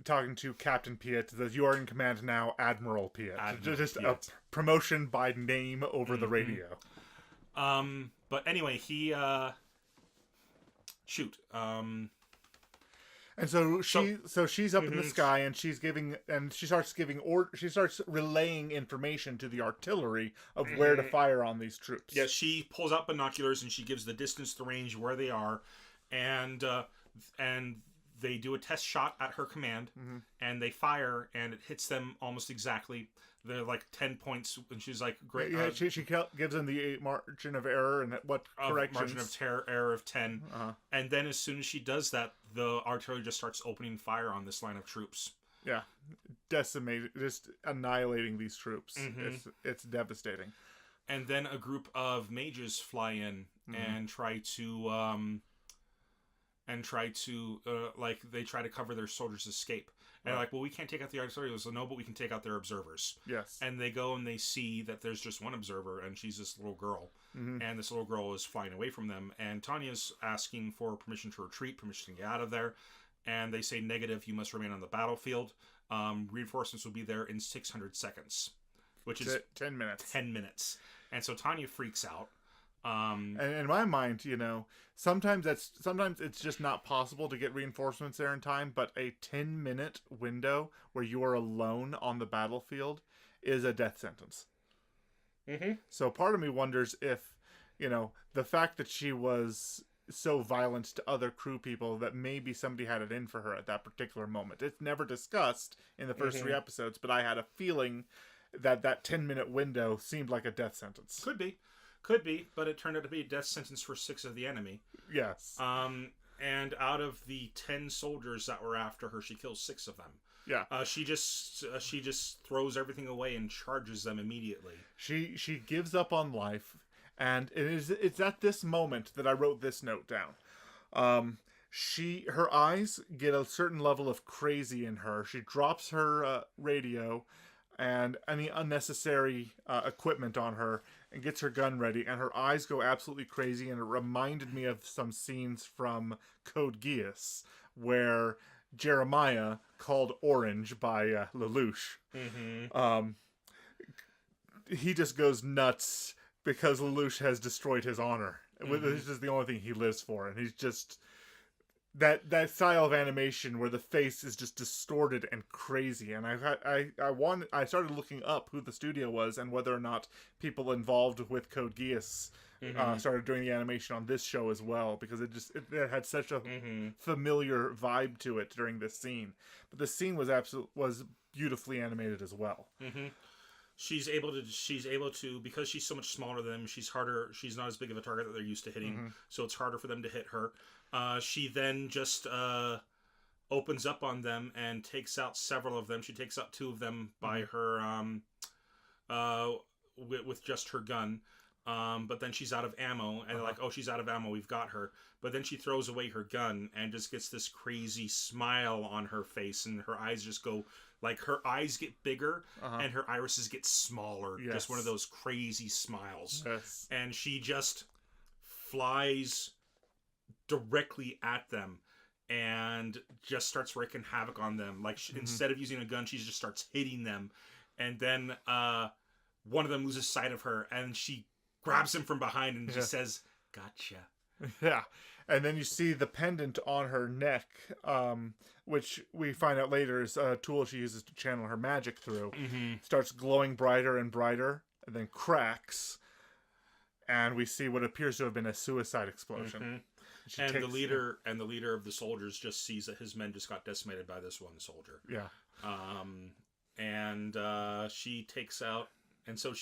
Speaker 2: talking to Captain Piet, says, "You are in command now, Admiral Piet." Just a promotion by name over the radio.
Speaker 1: But anyway, he
Speaker 2: and so she's up in the sky, and she starts relaying information to the artillery of where to fire on these troops.
Speaker 1: Yeah, she pulls out binoculars and she gives the distance, the range, where they are, and they do a test shot at her command, and they fire, and it hits them almost exactly. They're like 10 points, and she's like, "Great."
Speaker 2: Yeah, she gives them the margin of error and corrections.
Speaker 1: Margin of error of 10. And then as soon as she does that, the artillery just starts opening fire on this line of troops.
Speaker 2: Yeah, decimated, just annihilating these troops. It's devastating.
Speaker 1: And then a group of mages fly in and try to and try to they try to cover their soldiers' escape. And they're like, well, we can't take out the artillery. So no, but we can take out their observers.
Speaker 2: Yes.
Speaker 1: And they go and they see that there's just one observer, and she's this little girl. And this little girl is flying away from them. And Tanya's asking for permission to retreat, permission to get out of there. And they say, negative, you must remain on the battlefield. Reinforcements will be there in 600 seconds, which is
Speaker 2: 10 minutes.
Speaker 1: 10 minutes. And so Tanya freaks out.
Speaker 2: And in my mind, sometimes it's just not possible to get reinforcements there in time, but a 10-minute window where you are alone on the battlefield is a death sentence. So part of me wonders if, the fact that she was so violent to other crew people that maybe somebody had it in for her at that particular moment. It's never discussed in the first 3 episodes, but I had a feeling that 10-minute window seemed like a death sentence.
Speaker 1: Could be, but it turned out to be a death sentence for 6 of the enemy.
Speaker 2: Yes.
Speaker 1: And out of the 10 soldiers that were after her, she kills 6 of them.
Speaker 2: Yeah.
Speaker 1: She just throws everything away and charges them immediately.
Speaker 2: She gives up on life, and it's at this moment that I wrote this note down. Her eyes get a certain level of crazy in her. She drops her radio and any unnecessary equipment on her and gets her gun ready, and her eyes go absolutely crazy, and it reminded me of some scenes from Code Geass, where Jeremiah, called Orange by Lelouch, he just goes nuts because Lelouch has destroyed his honor. This is the only thing he lives for, and he's just... That style of animation where the face is just distorted and crazy, and I started looking up who the studio was and whether or not people involved with Code Geass started doing the animation on this show as well, because it had such a familiar vibe to it during this scene. But the scene was beautifully animated as well.
Speaker 1: She's able to because she's so much smaller than them. She's not as big of a target that they're used to hitting, so it's harder for them to hit her. She then just opens up on them and takes out several of them. She takes out 2 of them by her with just her gun. But then she's out of ammo, and they're like, oh, she's out of ammo, we've got her. But then she throws away her gun and just gets this crazy smile on her face, and her eyes just go, her eyes get bigger, and her irises get smaller.
Speaker 2: Yes.
Speaker 1: Just one of those crazy smiles.
Speaker 2: Yes.
Speaker 1: And she just flies directly at them and just starts wreaking havoc on them. Instead of using a gun, she just starts hitting them. And then one of them loses sight of her, and she grabs him from behind and just says, gotcha.
Speaker 2: Yeah. And then you see the pendant on her neck, which we find out later is a tool she uses to channel her magic through. Starts glowing brighter and brighter, and then cracks. And we see what appears to have been a suicide explosion. And the leader of the soldiers just sees that his men just got decimated by this one soldier. Yeah.
Speaker 1: And she takes out, and so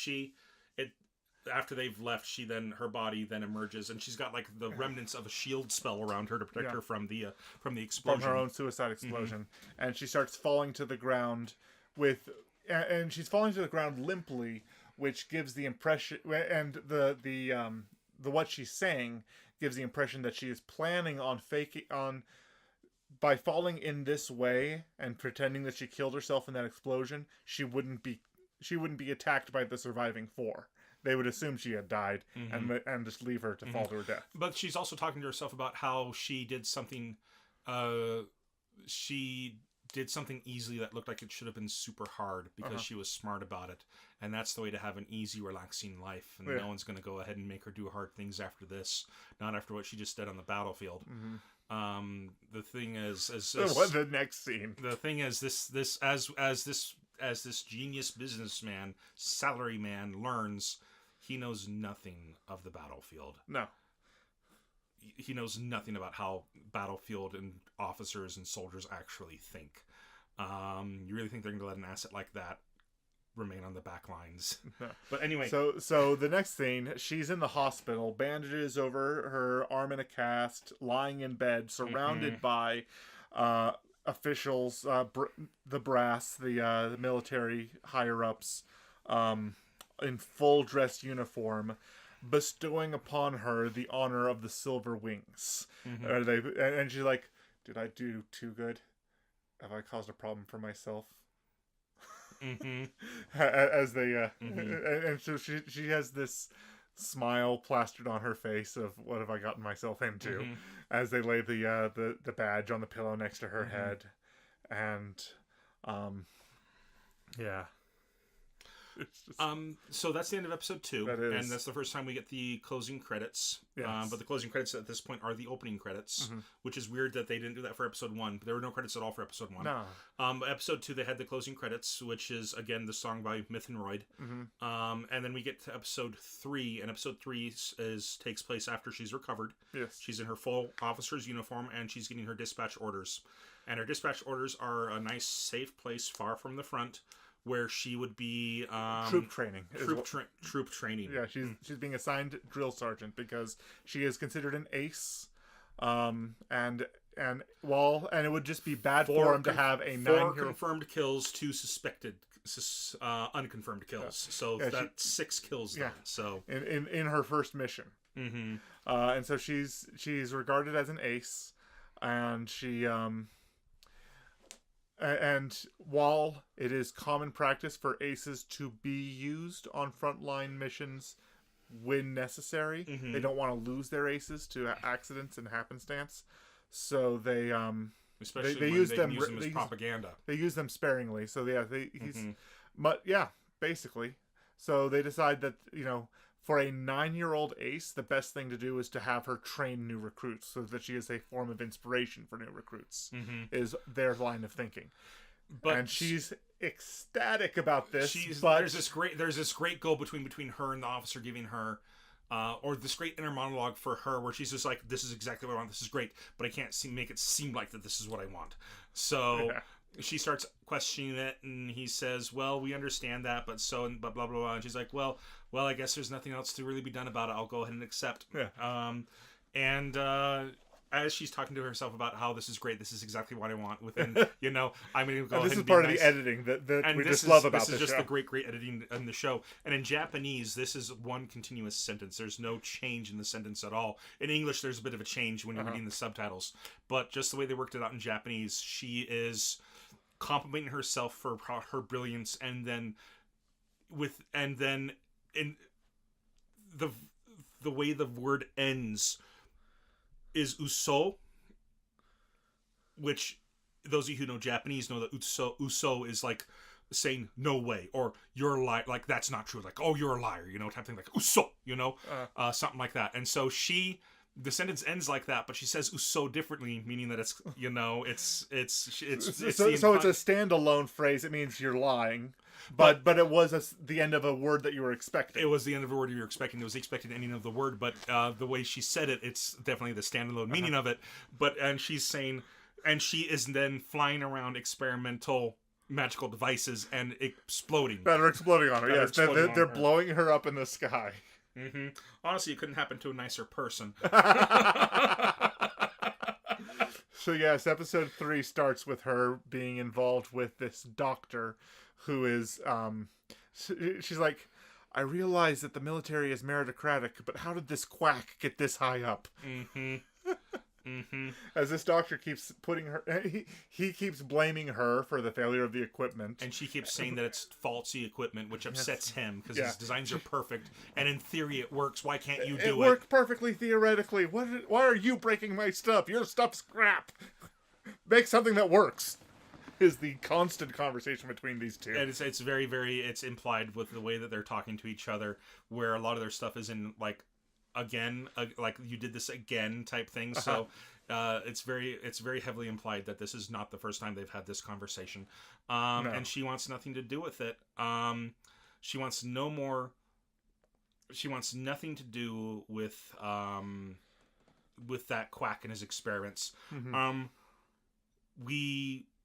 Speaker 1: after they've left, her body then emerges, and she's got the remnants of a shield spell around her to protect her from the explosion,
Speaker 2: from her own suicide explosion. And she starts falling to the ground and she's falling to the ground limply, which gives the impression, and the what she's saying gives the impression that she is planning on by falling in this way and pretending that she killed herself in that explosion. She wouldn't be attacked by the surviving 4. They would assume she had died and just leave her to fall to her death.
Speaker 1: But she's also talking to herself about how she did something. She did something easily that looked like it should have been super hard because she was smart about it, and that's the way to have an easy, relaxing life. And no one's going to go ahead and make her do hard things after this, not after what she just did on the battlefield. The thing is,
Speaker 2: what the next scene?
Speaker 1: The thing is, as this genius businessman, salaryman learns, he knows nothing of the battlefield.
Speaker 2: No.
Speaker 1: He knows nothing about how battlefield and officers and soldiers actually think. You really think they're going to let an asset like that remain on the back lines? No. But anyway.
Speaker 2: So the next scene, she's in the hospital, bandages over her arm in a cast, lying in bed, surrounded by officials, the brass, the military higher-ups, in full dress uniform. bestowing upon her the honor of the Silver Wings.
Speaker 1: Mm-hmm.
Speaker 2: And she's like, did I do too good? Have I caused a problem for myself?
Speaker 1: Mm-hmm.
Speaker 2: As they
Speaker 1: Mm-hmm.
Speaker 2: and so she has this smile plastered on her face of what have I gotten myself into,
Speaker 1: Mm-hmm.
Speaker 2: as they lay the badge on the pillow next to her
Speaker 1: Mm-hmm.
Speaker 2: head. And yeah, it's just,
Speaker 1: So that's the end of episode 2,
Speaker 2: that is,
Speaker 1: and that's the first time we get the closing credits.
Speaker 2: yes.
Speaker 1: But the closing credits at this point are the opening credits,
Speaker 2: Mm-hmm.
Speaker 1: which is weird that they didn't do that for episode 1. But there were no credits at all for episode 1.
Speaker 2: No.
Speaker 1: Episode 2, they had the closing credits, which is again the song by Myth and Royd.
Speaker 2: Mm-hmm.
Speaker 1: And then we get to episode 3, and episode 3 takes place after she's recovered.
Speaker 2: Yes.
Speaker 1: She's in her full officer's uniform, and she's getting her dispatch orders. And her dispatch orders are a nice, safe place far from the front, where she would be
Speaker 2: troop training.
Speaker 1: Troop training.
Speaker 2: Yeah, she's being assigned drill sergeant because she is considered an ace, and it would just be bad for him to have a
Speaker 1: 4 confirmed kills, 2 suspected unconfirmed kills. So that's 6 kills. Then.
Speaker 2: Yeah.
Speaker 1: So
Speaker 2: in her first mission.
Speaker 1: Mm-hmm.
Speaker 2: And so she's regarded as an ace, and she and while it is common practice for aces to be used on frontline missions when necessary,
Speaker 1: Mm-hmm.
Speaker 2: they don't want to lose their aces to accidents and happenstance. So they
Speaker 1: especially
Speaker 2: they
Speaker 1: when
Speaker 2: use
Speaker 1: they
Speaker 2: them
Speaker 1: can use them as propaganda.
Speaker 2: They use them sparingly. So yeah,
Speaker 1: Mm-hmm.
Speaker 2: but yeah, basically. So they decide that, for a 9-year-old ace, the best thing to do is to have her train new recruits so that she is a form of inspiration for new recruits, is their line of thinking. And she's ecstatic about this.
Speaker 1: There's this great go between her and the officer giving her, or this great inner monologue for her where she's just like, this is exactly what I want, this is great, but I can't make it seem like that this is what I want. So she starts questioning it, and he says, well, we understand that, but blah, blah, blah. And she's like, well, I guess there's nothing else to really be done about it. I'll go ahead and accept.
Speaker 2: Yeah.
Speaker 1: As she's talking to herself about how this is great, this is exactly what I want. Within, I'm going to go ahead
Speaker 2: this
Speaker 1: and
Speaker 2: is
Speaker 1: be
Speaker 2: part
Speaker 1: nice.
Speaker 2: of the editing that
Speaker 1: And
Speaker 2: we
Speaker 1: this
Speaker 2: just love about
Speaker 1: this
Speaker 2: this
Speaker 1: is just
Speaker 2: show.
Speaker 1: the great editing in the show. And in Japanese, this is one continuous sentence. There's no change in the sentence at all. In English, there's a bit of a change when you're reading the subtitles. But just the way they worked it out in Japanese, she is complimenting herself for her brilliance, and then in the way the word ends is uso, which those of you who know Japanese know that uso is like saying no way, or you're a liar, like that's not true, like, oh, you're a liar, type thing, like uso, something like that. And so the sentence ends like that, but she says "uso" differently, meaning that it's
Speaker 2: so it's a standalone phrase. It means you're lying, but it was the end of a word that you were expecting.
Speaker 1: It was the end of a word you were expecting. It was the expected ending of the word, but the way she said it, it's definitely the standalone meaning of it. And she's saying, and she is then flying around experimental magical devices and exploding.
Speaker 2: That are exploding on her. Yes, they're blowing her up in the sky.
Speaker 1: Mm-hmm. Honestly, it couldn't happen to a nicer person.
Speaker 2: So yes, episode 3 starts with her being involved with this doctor who is she's like, I realize that the military is meritocratic, but how did this quack get this high up?
Speaker 1: Mm-hmm. Mm-hmm.
Speaker 2: As this doctor keeps putting her, he keeps blaming her for the failure of the equipment,
Speaker 1: and she keeps saying that it's faulty equipment, which upsets him because his designs are perfect, and in theory it works. Why can't you do it?
Speaker 2: It worked perfectly theoretically. Why are you breaking my stuff? Your stuff's crap. Make something that works. Is the constant conversation between these two.
Speaker 1: And it's very, very, it's implied with the way that they're talking to each other, where a lot of their stuff is in like, again, like you did this again type thing. So it's very heavily implied that this is not the first time they've had this conversation. No. And she wants nothing to do with it. She wants nothing to do with that quack and his experiments. Mm-hmm.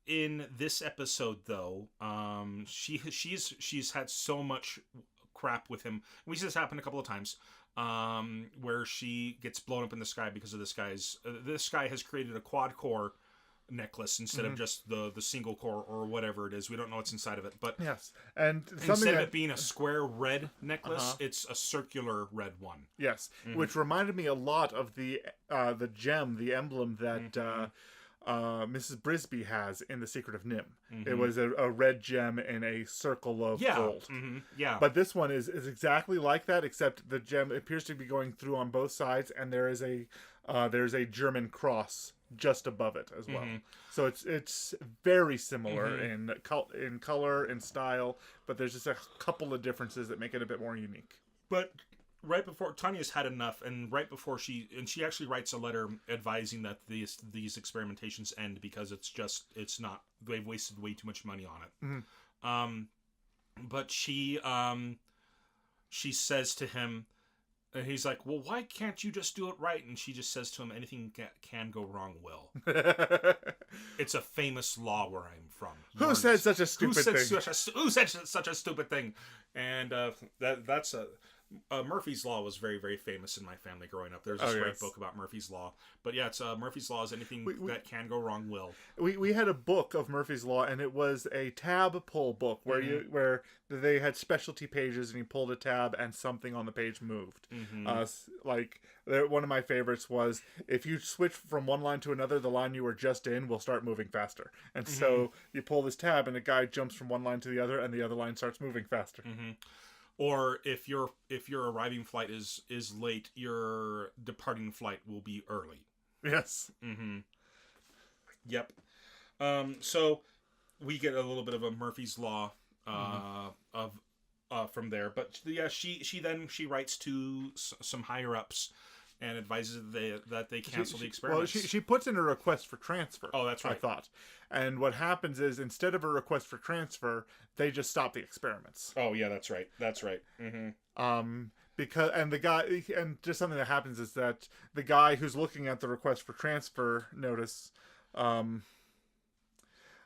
Speaker 1: In this episode though, she's had so much crap with him. We see this happen a couple of times. Where she gets blown up in the sky because of this guy has created a quad core necklace instead of just the single core or whatever it is. We don't know what's inside of it, but
Speaker 2: Yes, and
Speaker 1: instead of it being a square red necklace, it's a circular red one.
Speaker 2: Yes, which reminded me a lot of the gem, the emblem that Mrs. Brisby has in The Secret of Nim. It was a red gem in a circle of gold.
Speaker 1: Yeah.
Speaker 2: But this one is exactly like that, except the gem appears to be going through on both sides, and there's a German cross just above it as well. So it's very similar in color and style, but there's just a couple of differences that make it a bit more unique.
Speaker 1: But right before Tanya's had enough, and right before she actually writes a letter advising that these experimentations end because it's not, they've wasted way too much money on it. But she says to him, and he's like, well, why can't you just do it right? And she just says to him, anything can go wrong will. It's a famous law where I'm from.
Speaker 2: Who said such a stupid thing?
Speaker 1: Who said such a stupid thing? And that's a... Murphy's Law was very, very famous in my family growing up. There's this great book about Murphy's Law. But yeah, it's Murphy's Law is anything that can go wrong will.
Speaker 2: We had a book of Murphy's Law, and it was a tab pull book where they had specialty pages, and you pulled a tab and something on the page moved. One of my favorites was, if you switch from one line to another, the line you were just in will start moving faster. And so you pull this tab, and a guy jumps from one line to the other, and the other line starts moving faster.
Speaker 1: Or if your arriving flight is late, your departing flight will be early.
Speaker 2: Yes.
Speaker 1: Yep. So we get a little bit of a Murphy's Law from there, but yeah, she writes to some higher ups and advises that they cancel the experiments.
Speaker 2: Well, she puts in a request for transfer.
Speaker 1: Oh, that's right.
Speaker 2: I thought. And what happens is, instead of a request for transfer, they just stop the experiments.
Speaker 1: Oh, yeah, that's right. That's right.
Speaker 2: Because the guy, and just something that happens is that the guy who's looking at the request for transfer notice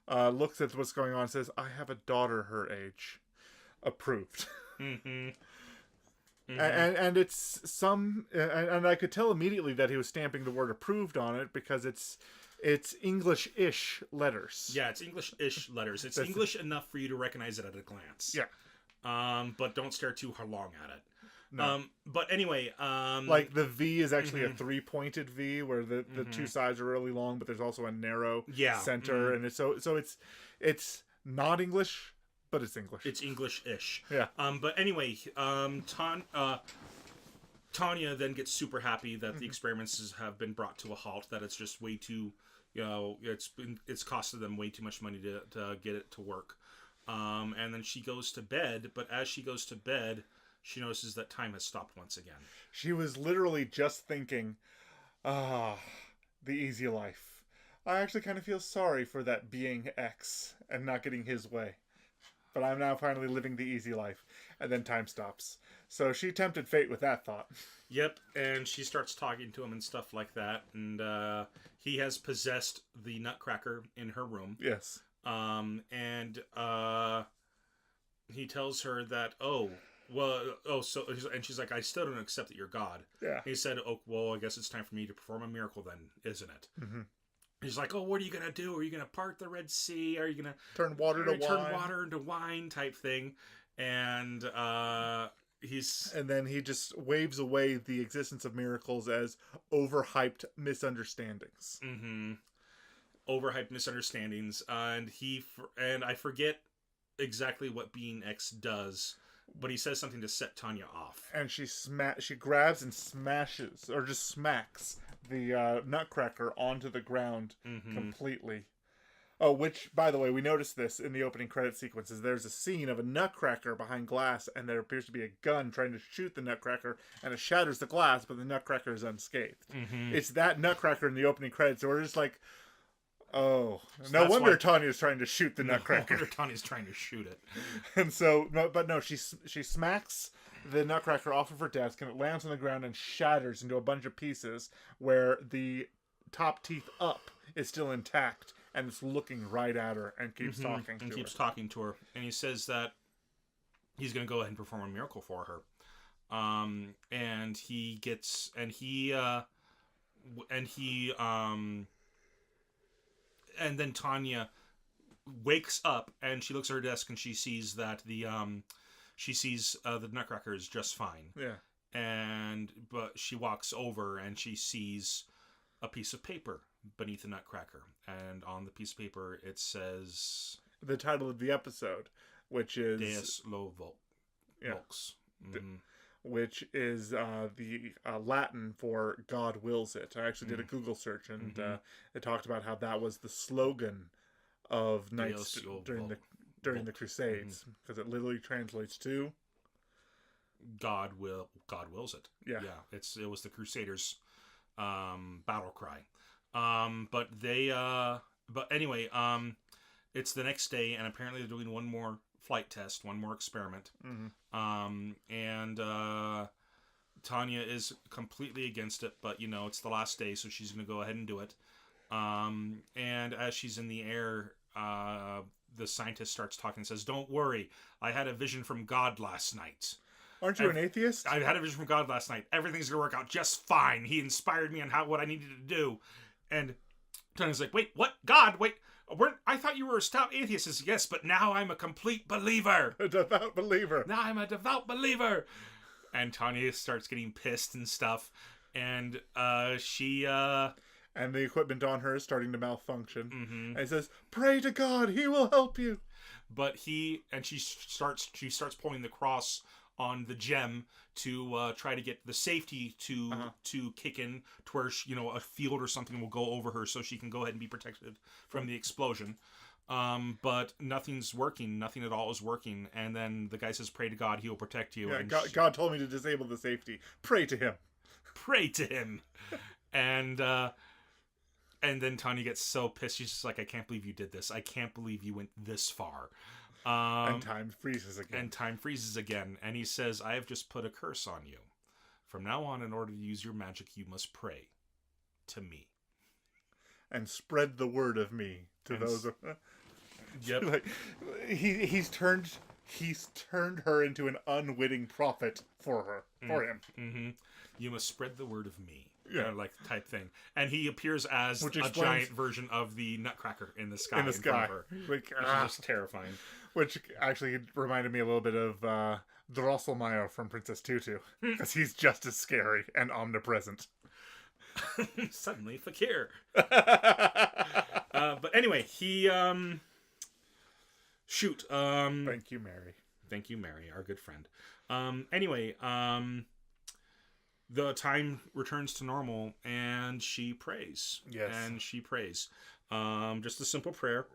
Speaker 2: looks at what's going on and says, I have a daughter her age. Approved. And it's and I could tell immediately that he was stamping the word approved on it, because it's English-ish letters.
Speaker 1: Yeah, it's English-ish letters. It's English enough for you to recognize it at a glance.
Speaker 2: Yeah.
Speaker 1: But don't stare too long at it.
Speaker 2: No.
Speaker 1: But anyway,
Speaker 2: like the V is actually a three-pointed V, where the two sides are really long, but there's also a narrow center, and it's not English, but it's English.
Speaker 1: It's English-ish.
Speaker 2: Yeah.
Speaker 1: But anyway, Tanya then gets super happy that the experiments have been brought to a halt. That it's just way too, it's costed them way too much money to get it to work. And then she goes to bed. But as she goes to bed, she notices that time has stopped once again.
Speaker 2: She was literally just thinking, the easy life. I actually kind of feel sorry for that being X and not getting his way. But I'm now finally living the easy life. And then time stops. So she tempted fate with that thought.
Speaker 1: Yep, and she starts talking to him and stuff like that. And he has possessed the Nutcracker in her room.
Speaker 2: Yes.
Speaker 1: And he tells her that, and she's like, I still don't accept that you're God.
Speaker 2: Yeah.
Speaker 1: He said, oh, well, I guess it's time for me to perform a miracle then, isn't it?
Speaker 2: Mm-hmm.
Speaker 1: He's like, oh, what are you going to do? Are you going to part the Red Sea? Are you going to
Speaker 2: turn water
Speaker 1: into wine type thing? And
Speaker 2: and then he just waves away the existence of miracles as overhyped misunderstandings.
Speaker 1: Mm-hmm. Overhyped misunderstandings. And I forget exactly what Being X does, but he says something to set Tanya off.
Speaker 2: And she grabs and smashes, or just smacks, the Nutcracker onto the ground completely. Oh, which, by the way, we noticed this in the opening credit sequences. There's a scene of a Nutcracker behind glass, and there appears to be a gun trying to shoot the Nutcracker, and it shatters the glass, but the Nutcracker is unscathed. Mm-hmm. It's that Nutcracker in the opening credits, so we're just like, oh, so no wonder Tanya's trying to shoot the Nutcracker.
Speaker 1: No wonder Tanya's trying to shoot it.
Speaker 2: And so, she smacks the Nutcracker off of her desk, and it lands on the ground and shatters into a bunch of pieces where the top teeth up is still intact, and it's looking right at her and keeps talking to her.
Speaker 1: And he says that he's going to go ahead and perform a miracle for her. And and then Tanya wakes up and she looks at her desk and she sees that the Nutcracker is just fine.
Speaker 2: Yeah.
Speaker 1: But she walks over and she sees a piece of paper beneath the Nutcracker, and on the piece of paper it says
Speaker 2: the title of the episode, which is
Speaker 1: Deus Lo Vox.
Speaker 2: Which is the Latin for God wills it. I actually did a Google search, and it talked about how that was the slogan of knights during the Crusades, because it literally translates to
Speaker 1: God wills it.
Speaker 2: Yeah.
Speaker 1: It was the Crusaders' battle cry. But anyway, it's the next day, and apparently they're doing one more flight test, one more experiment. And Tanya is completely against it, but it's the last day, so she's going to go ahead and do it. And as she's in the air, the scientist starts talking and says, "Don't worry, I had a vision from God last night."
Speaker 2: Aren't you an atheist?
Speaker 1: I had a vision from God last night. Everything's going to work out just fine. He inspired me on what I needed to do. And Tanya's like, "Wait, what? God? Wait, I thought you were a stout atheist." He says, "Yes, but now I'm a complete believer."
Speaker 2: A devout believer.
Speaker 1: Now I'm a devout believer. And Tanya starts getting pissed and stuff. And she...
Speaker 2: And the equipment on her is starting to malfunction. And he says, "Pray to God, He will help you."
Speaker 1: But she starts pulling the cross on the gem to try to get the safety to kick in to where a field or something will go over her so she can go ahead and be protected from the explosion. But nothing's working. Nothing at all is working. And then the guy says, "Pray to God, He will protect you."
Speaker 2: Yeah,
Speaker 1: and
Speaker 2: God told me to disable the safety. Pray to Him.
Speaker 1: Pray to Him. And then Tanya gets so pissed. She's just like, "I can't believe you did this. I can't believe you went this far."
Speaker 2: And time freezes again.
Speaker 1: And he says, "I have just put a curse on you. From now on, in order to use your magic, you must pray to me.
Speaker 2: And spread the word of me to those."
Speaker 1: Yep.
Speaker 2: Like, he's turned her into an unwitting prophet for him.
Speaker 1: Mm-hmm. You must spread the word of me.
Speaker 2: Yeah.
Speaker 1: Like type thing. And he appears as a giant version of the Nutcracker in the sky. Front of her, which is just terrifying.
Speaker 2: Which actually reminded me a little bit of Drosselmeyer from Princess Tutu. Because he's just as scary and omnipresent.
Speaker 1: Suddenly Fakir. But anyway, he... Thank
Speaker 2: you, Mary.
Speaker 1: Thank you, Mary, our good friend. Anyway, the time returns to normal, and she prays.
Speaker 2: Yes.
Speaker 1: And she prays. Just a simple prayer.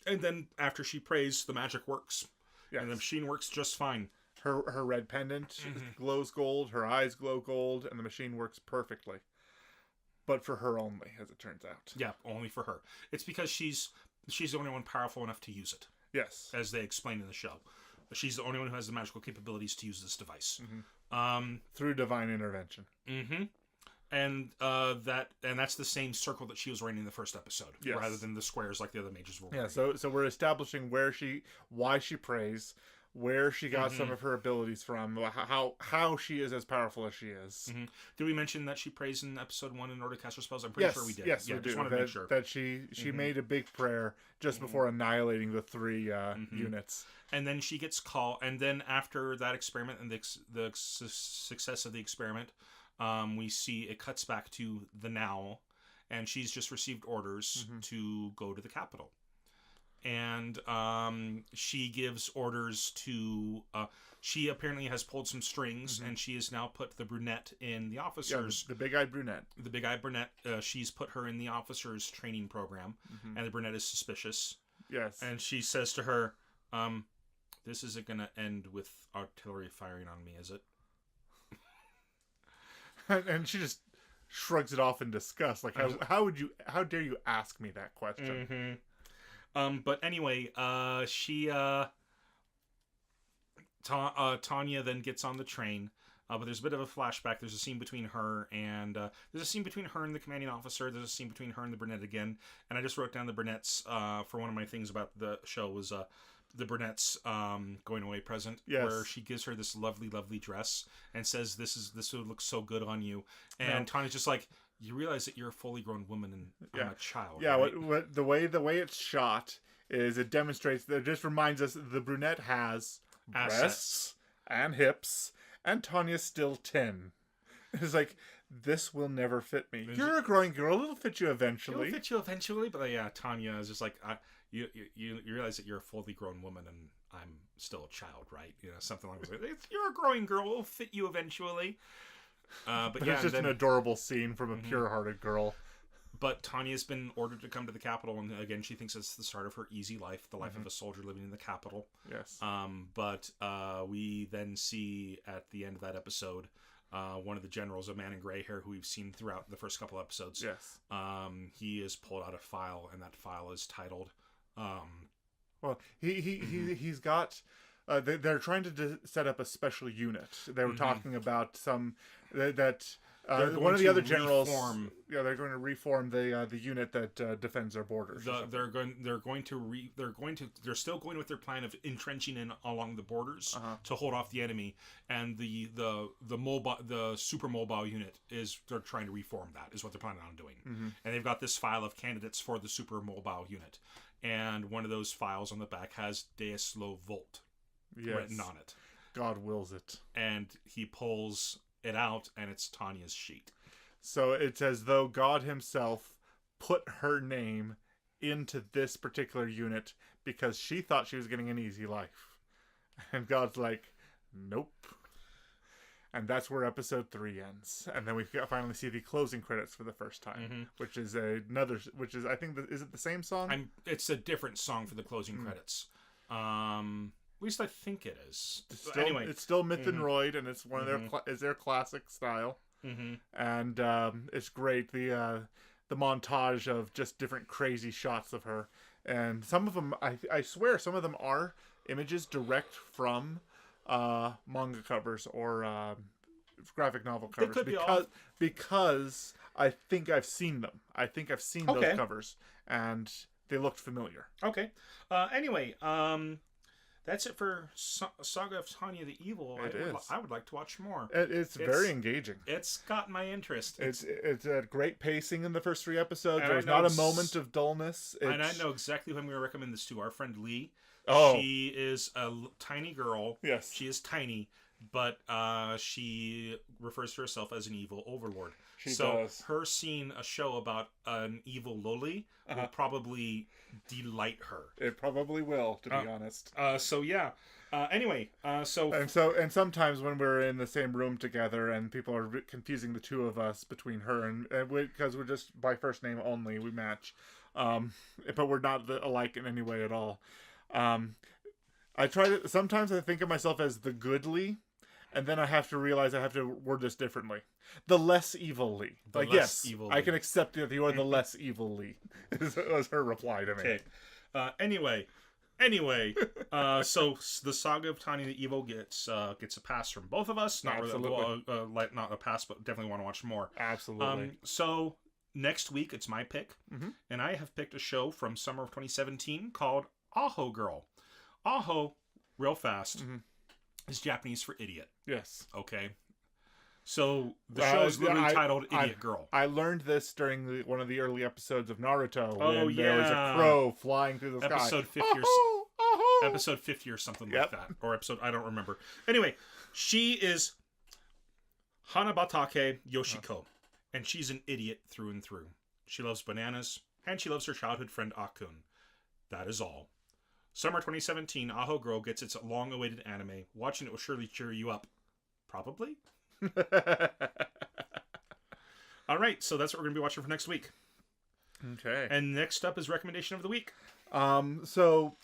Speaker 1: And then after she prays, the magic works. Yes. And the machine works just fine.
Speaker 2: Her red pendant glows gold, her eyes glow gold, and the machine works perfectly. But for her only, as it turns out.
Speaker 1: Yeah, only for her. It's because she's the only one powerful enough to use it.
Speaker 2: Yes.
Speaker 1: As they explain in the show. She's the only one who has the magical capabilities to use this device.
Speaker 2: Through divine intervention.
Speaker 1: And that's the same circle that she was wearing in the first episode,
Speaker 2: yes.
Speaker 1: rather than the squares like the other mages were wearing.
Speaker 2: Yeah, so we're establishing why she prays, where she got some of her abilities from, how she is as powerful as she is.
Speaker 1: Did we mention that she prays in episode 1 in order to cast her spells? I'm pretty sure we did.
Speaker 2: Yes, we do.
Speaker 1: Just wanted to make sure.
Speaker 2: That she made a big prayer just before annihilating the 3 units.
Speaker 1: And then she gets called, and then after that experiment and the success of the experiment, we see it cuts back to the now, and she's just received orders to go to the capital. And she gives orders to... she apparently has pulled some strings, and she has now put the brunette in the officers...
Speaker 2: Yeah, the big-eyed brunette.
Speaker 1: The big-eyed brunette. She's put her in the officers' training program, and the brunette is suspicious.
Speaker 2: Yes.
Speaker 1: And she says to her, "This isn't going to end with artillery firing on me, is it?"
Speaker 2: And she just shrugs it off in disgust. Like, how dare you ask me that question?
Speaker 1: But anyway, Tanya then gets on the train. But there's a bit of a flashback. There's a scene between her and the commanding officer. There's a scene between her and the brunette again. And I just wrote down the brunettes for one of my things about the show was the brunette's going away present, where she gives her this lovely, lovely dress and says, "This would look so good on you." And Tanya's just like, you realize that you're a fully grown woman and I'm a child.
Speaker 2: Yeah,
Speaker 1: right?
Speaker 2: what the way it's shot is it demonstrates that it just reminds us that the brunette has breasts and hips, and Tanya's still 10. It's like, this will never fit me. You're a growing girl; it'll fit you eventually.
Speaker 1: It'll fit you eventually, but yeah, Tanya is just like, you realize that you're a fully grown woman and I'm still a child, right? You know, something like that. You're a growing girl; it'll fit you eventually. But yeah,
Speaker 2: it's just an adorable scene from a pure-hearted girl.
Speaker 1: But Tanya's been ordered to come to the capital, and again, she thinks it's the start of her easy life, the life of a soldier living in the capital.
Speaker 2: Yes.
Speaker 1: But we then see at the end of that episode, one of the generals, a man in gray hair, who we've seen throughout the first couple episodes.
Speaker 2: Yes.
Speaker 1: He has pulled out a file, and that file is titled.
Speaker 2: Well, he's got. They're trying to set up a special unit. They were talking about some that one of the other generals. They're going to reform the unit that defends their borders.
Speaker 1: They're still going with their plan of entrenching in along the borders to hold off the enemy, and the super mobile unit they're trying to reform. That is what they're planning on doing, and they've got this file of candidates for the super mobile unit, and one of those files on the back has Deus Lo Volt written on it.
Speaker 2: God wills it.
Speaker 1: And he pulls it out, and it's Tanya's sheet.
Speaker 2: So it's as though God himself put her name into this particular unit because she thought she was getting an easy life. And God's like, nope. And that's where episode 3 ends. And then we finally see the closing credits for the first time, which is I think, is it the same song?
Speaker 1: It's a different song for the closing credits. At least I think it is.
Speaker 2: It's still Myth and Royd, and it's one of their classic style, and it's great. The montage of just different crazy shots of her, and some of them, I swear, some of them are images direct from manga covers or graphic novel covers.
Speaker 1: They could
Speaker 2: because I think I've seen them. I think I've seen those covers, and they looked familiar.
Speaker 1: Okay. Anyway. That's it for Saga of Tanya the Evil. I would like to watch more.
Speaker 2: It's very engaging.
Speaker 1: It's got my interest.
Speaker 2: It's a great pacing in the first 3 episodes. There's not a moment of dullness.
Speaker 1: And I know exactly who I'm going to recommend this to. Our friend Lee.
Speaker 2: Oh.
Speaker 1: She is a tiny girl.
Speaker 2: Yes.
Speaker 1: She is tiny, but she refers to herself as an evil overlord.
Speaker 2: She does.
Speaker 1: Her seeing a show about an evil loli will probably delight her.
Speaker 2: It probably will, to be honest.
Speaker 1: Anyway,
Speaker 2: and sometimes when we're in the same room together and people are confusing the two of us between her and because we're just by first name only, we match, but we're not alike in any way at all. Sometimes I think of myself as the good Lee, and then I have to realize I have to word this differently. The less evil Lee. I can accept that you are the less evil Lee. was her reply to me.
Speaker 1: Okay. Anyway, so the Saga of Tanya the Evil gets a pass from both of us. Not
Speaker 2: Absolutely.
Speaker 1: Really, not a pass, but definitely want to watch more.
Speaker 2: Absolutely.
Speaker 1: So next week it's my pick, and I have picked a show from summer of 2017 called Aho Girl. Aho, real fast, is Japanese for idiot.
Speaker 2: Yes.
Speaker 1: Okay. So the show is literally titled Idiot Girl.
Speaker 2: I learned this during one of the early episodes of Naruto when there was a crow flying through the sky.
Speaker 1: Episode 50 or something like that. Or episode, I don't remember. Anyway, she is Hanabatake Yoshiko, and she's an idiot through and through. She loves bananas, and she loves her childhood friend Akun. That is all. Summer 2017, Aho Girl gets its long-awaited anime. Watching it will surely cheer you up. Probably? All right, so that's what we're going to be watching for next week.
Speaker 2: Okay.
Speaker 1: And next up is recommendation of the week.
Speaker 2: So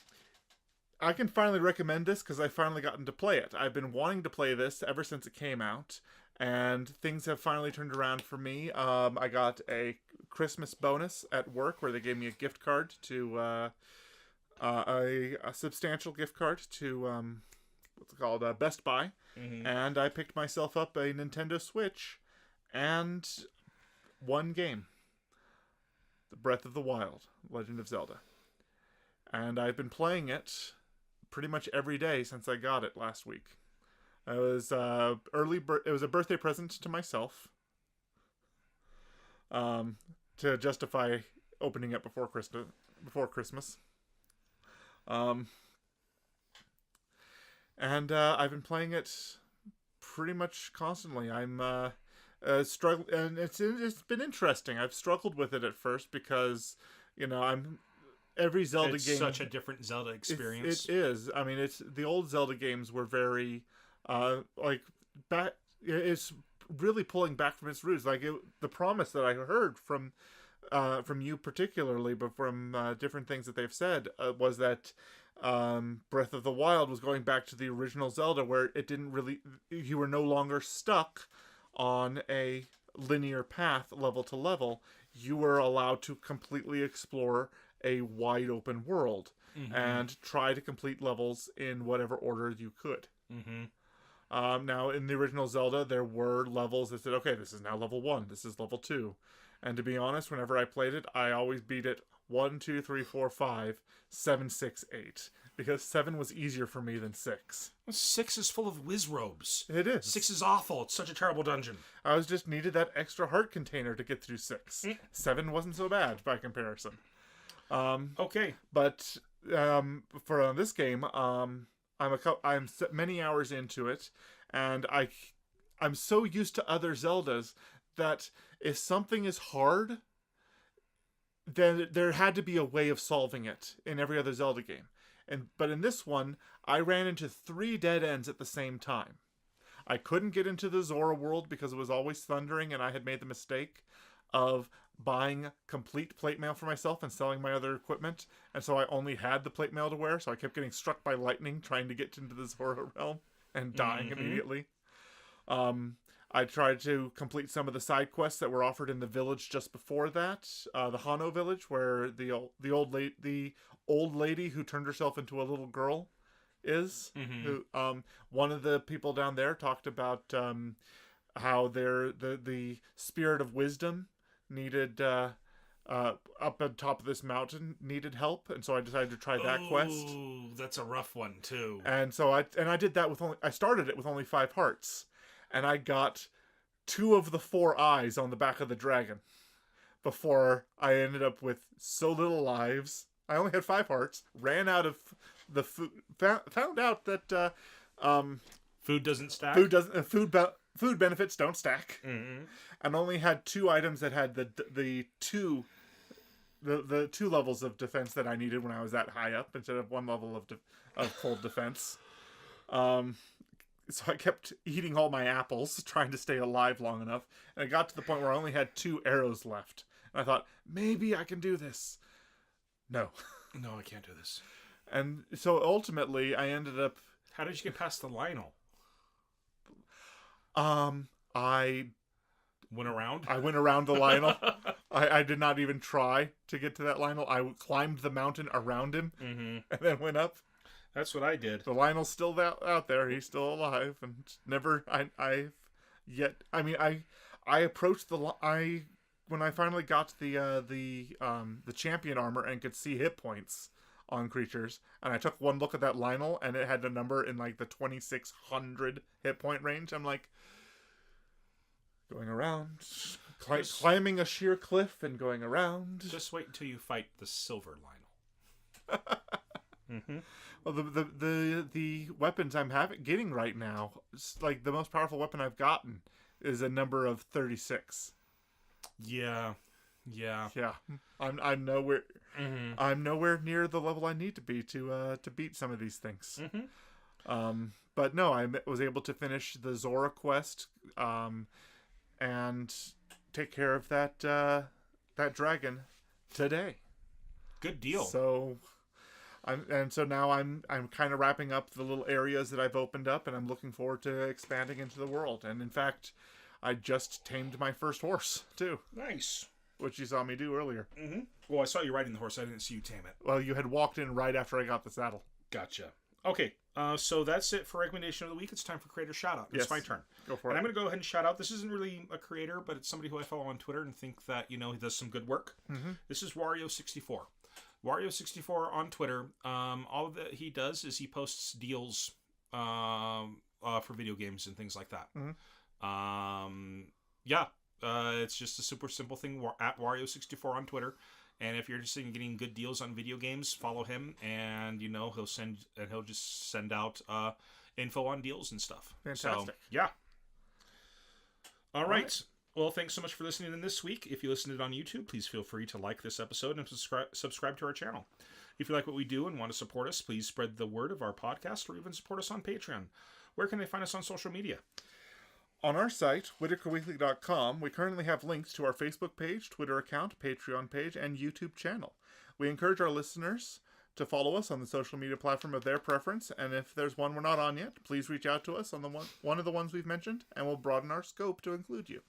Speaker 2: I can finally recommend this because I finally gotten to play it. I've been wanting to play this ever since it came out, and things have finally turned around for me. I got a Christmas bonus at work where they gave me a gift card to a substantial gift card to what's it called, Best Buy, and I picked myself up a Nintendo Switch and one game, The Breath of the Wild, Legend of Zelda, and I've been playing it pretty much every day since I got it last week. It was it was a birthday present to myself. to justify opening it before Christmas. And I've been playing it pretty much constantly. I'm struggling, and it's been interesting. I've struggled with it at first because every Zelda
Speaker 1: it's
Speaker 2: game.
Speaker 1: Such a different Zelda experience.
Speaker 2: It is. I mean, it's the old Zelda games were very back. It's really pulling back from its roots. The promise that I heard from you particularly, but from different things that they've said, was that Breath of the Wild was going back to the original Zelda, where it didn't really, you were no longer stuck on a linear path level to level. You were allowed to completely explore a wide open world and try to complete levels in whatever order you could. Now, in the original Zelda, there were levels that said, okay, this is now level 1, this is level 2. And to be honest, whenever I played it, I always beat it 1, 2, 3, 4, 5, 7, 6, 8. Because 7 was easier for me than 6.
Speaker 1: 6 is full of whiz robes.
Speaker 2: It is.
Speaker 1: 6 is awful. It's such a terrible dungeon.
Speaker 2: I just needed that extra heart container to get through 6. 7 wasn't so bad by comparison.
Speaker 1: Okay.
Speaker 2: But for this game, I'm many hours into it, and I'm so used to other Zeldas that if something is hard, then there had to be a way of solving it in every other Zelda game. But in this one, I ran into 3 dead ends at the same time. I couldn't get into the Zora world because it was always thundering, and I had made the mistake of buying complete plate mail for myself and selling my other equipment, and so I only had the plate mail to wear, so I kept getting struck by lightning trying to get into the Zora realm and dying immediately. I tried to complete some of the side quests that were offered in the village just before that, the Hano village, where the old lady who turned herself into a little girl is. Who one of the people down there talked about how the spirit of wisdom needed up on top of this mountain needed help, and so I decided to try that quest.
Speaker 1: Ooh, that's a rough one too.
Speaker 2: And so I did that I started it with only 5 hearts. And I got 2 of the 4 eyes on the back of the dragon before I ended up with so little lives. I only had 5 hearts, ran out of the food, found out that
Speaker 1: food doesn't stack.
Speaker 2: Food benefits don't stack, and only had 2 items that had the 2 levels of defense that I needed when I was that high up, instead of 1 level of cold defense. So I kept eating all my apples, trying to stay alive long enough. And it got to the point where I only had 2 arrows left. And I thought, maybe I can do this. No.
Speaker 1: No, I can't do this.
Speaker 2: And so ultimately, I ended up...
Speaker 1: How did you get past the Lionel?
Speaker 2: I
Speaker 1: went around?
Speaker 2: I went around the Lionel. I did not even try to get to that Lionel. I climbed the mountain around him and then went up.
Speaker 1: That's what I did.
Speaker 2: The Lionel's still out there. He's still alive, and never. I approached when I finally got the champion armor and could see hit points on creatures, and I took one look at that Lionel, and it had a number in like the 2600 hit point range. I'm like, going around, climbing a sheer cliff and going around.
Speaker 1: Just wait until you fight the silver Lionel.
Speaker 2: Well, the weapons I'm getting right now, like the most powerful weapon I've gotten, is a number of 36.
Speaker 1: Yeah.
Speaker 2: I'm nowhere. I'm nowhere near the level I need to be to beat some of these things. But no, I was able to finish the Zora quest, and take care of that dragon today.
Speaker 1: Good deal.
Speaker 2: So. So now I'm kind of wrapping up the little areas that I've opened up, and I'm looking forward to expanding into the world. And in fact, I just tamed my first horse too.
Speaker 1: Nice.
Speaker 2: Which you saw me do earlier.
Speaker 1: Well, I saw you riding the horse. I didn't see you tame it.
Speaker 2: Well, you had walked in right after I got the saddle.
Speaker 1: Gotcha. Okay, so that's it for recommendation of the week. It's time for creator shout out. It's my turn.
Speaker 2: Go for it.
Speaker 1: And I'm going to go ahead and shout out. This isn't really a creator, but it's somebody who I follow on Twitter and think that he does some good work. This is Wario64. Wario64 on Twitter. All that he does is he posts deals for video games and things like that. It's just a super simple thing. At Wario64 on Twitter. And if you're interested in getting good deals on video games, follow him, and he'll just send out info on deals and stuff.
Speaker 2: Fantastic.
Speaker 1: So, yeah. All right. Well, thanks so much for listening in this week. If you listened to it on YouTube, please feel free to like this episode and subscribe to our channel. If you like what we do and want to support us, please spread the word of our podcast or even support us on Patreon. Where can they find us on social media?
Speaker 2: On our site, WhitakerWeekly.com, we currently have links to our Facebook page, Twitter account, Patreon page, and YouTube channel. We encourage our listeners to follow us on the social media platform of their preference, and if there's one we're not on yet, please reach out to us on one of the ones we've mentioned, and we'll broaden our scope to include you.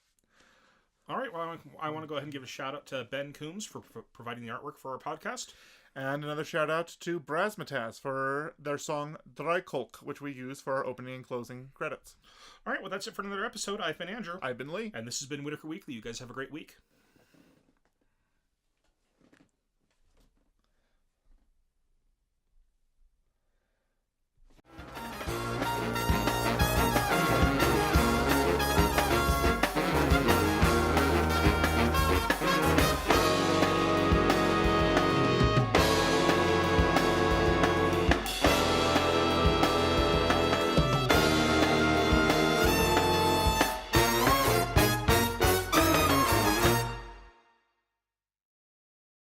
Speaker 1: All right, well, I want to go ahead and give a shout-out to Ben Coombs for providing the artwork for our podcast.
Speaker 2: And another shout-out to Brasmataz for their song Dreikolk, which we use for our opening and closing credits.
Speaker 1: All right, well, that's it for another episode. I've been Andrew.
Speaker 2: I've been Lee.
Speaker 1: And this has been Whitaker Weekly. You guys have a great week.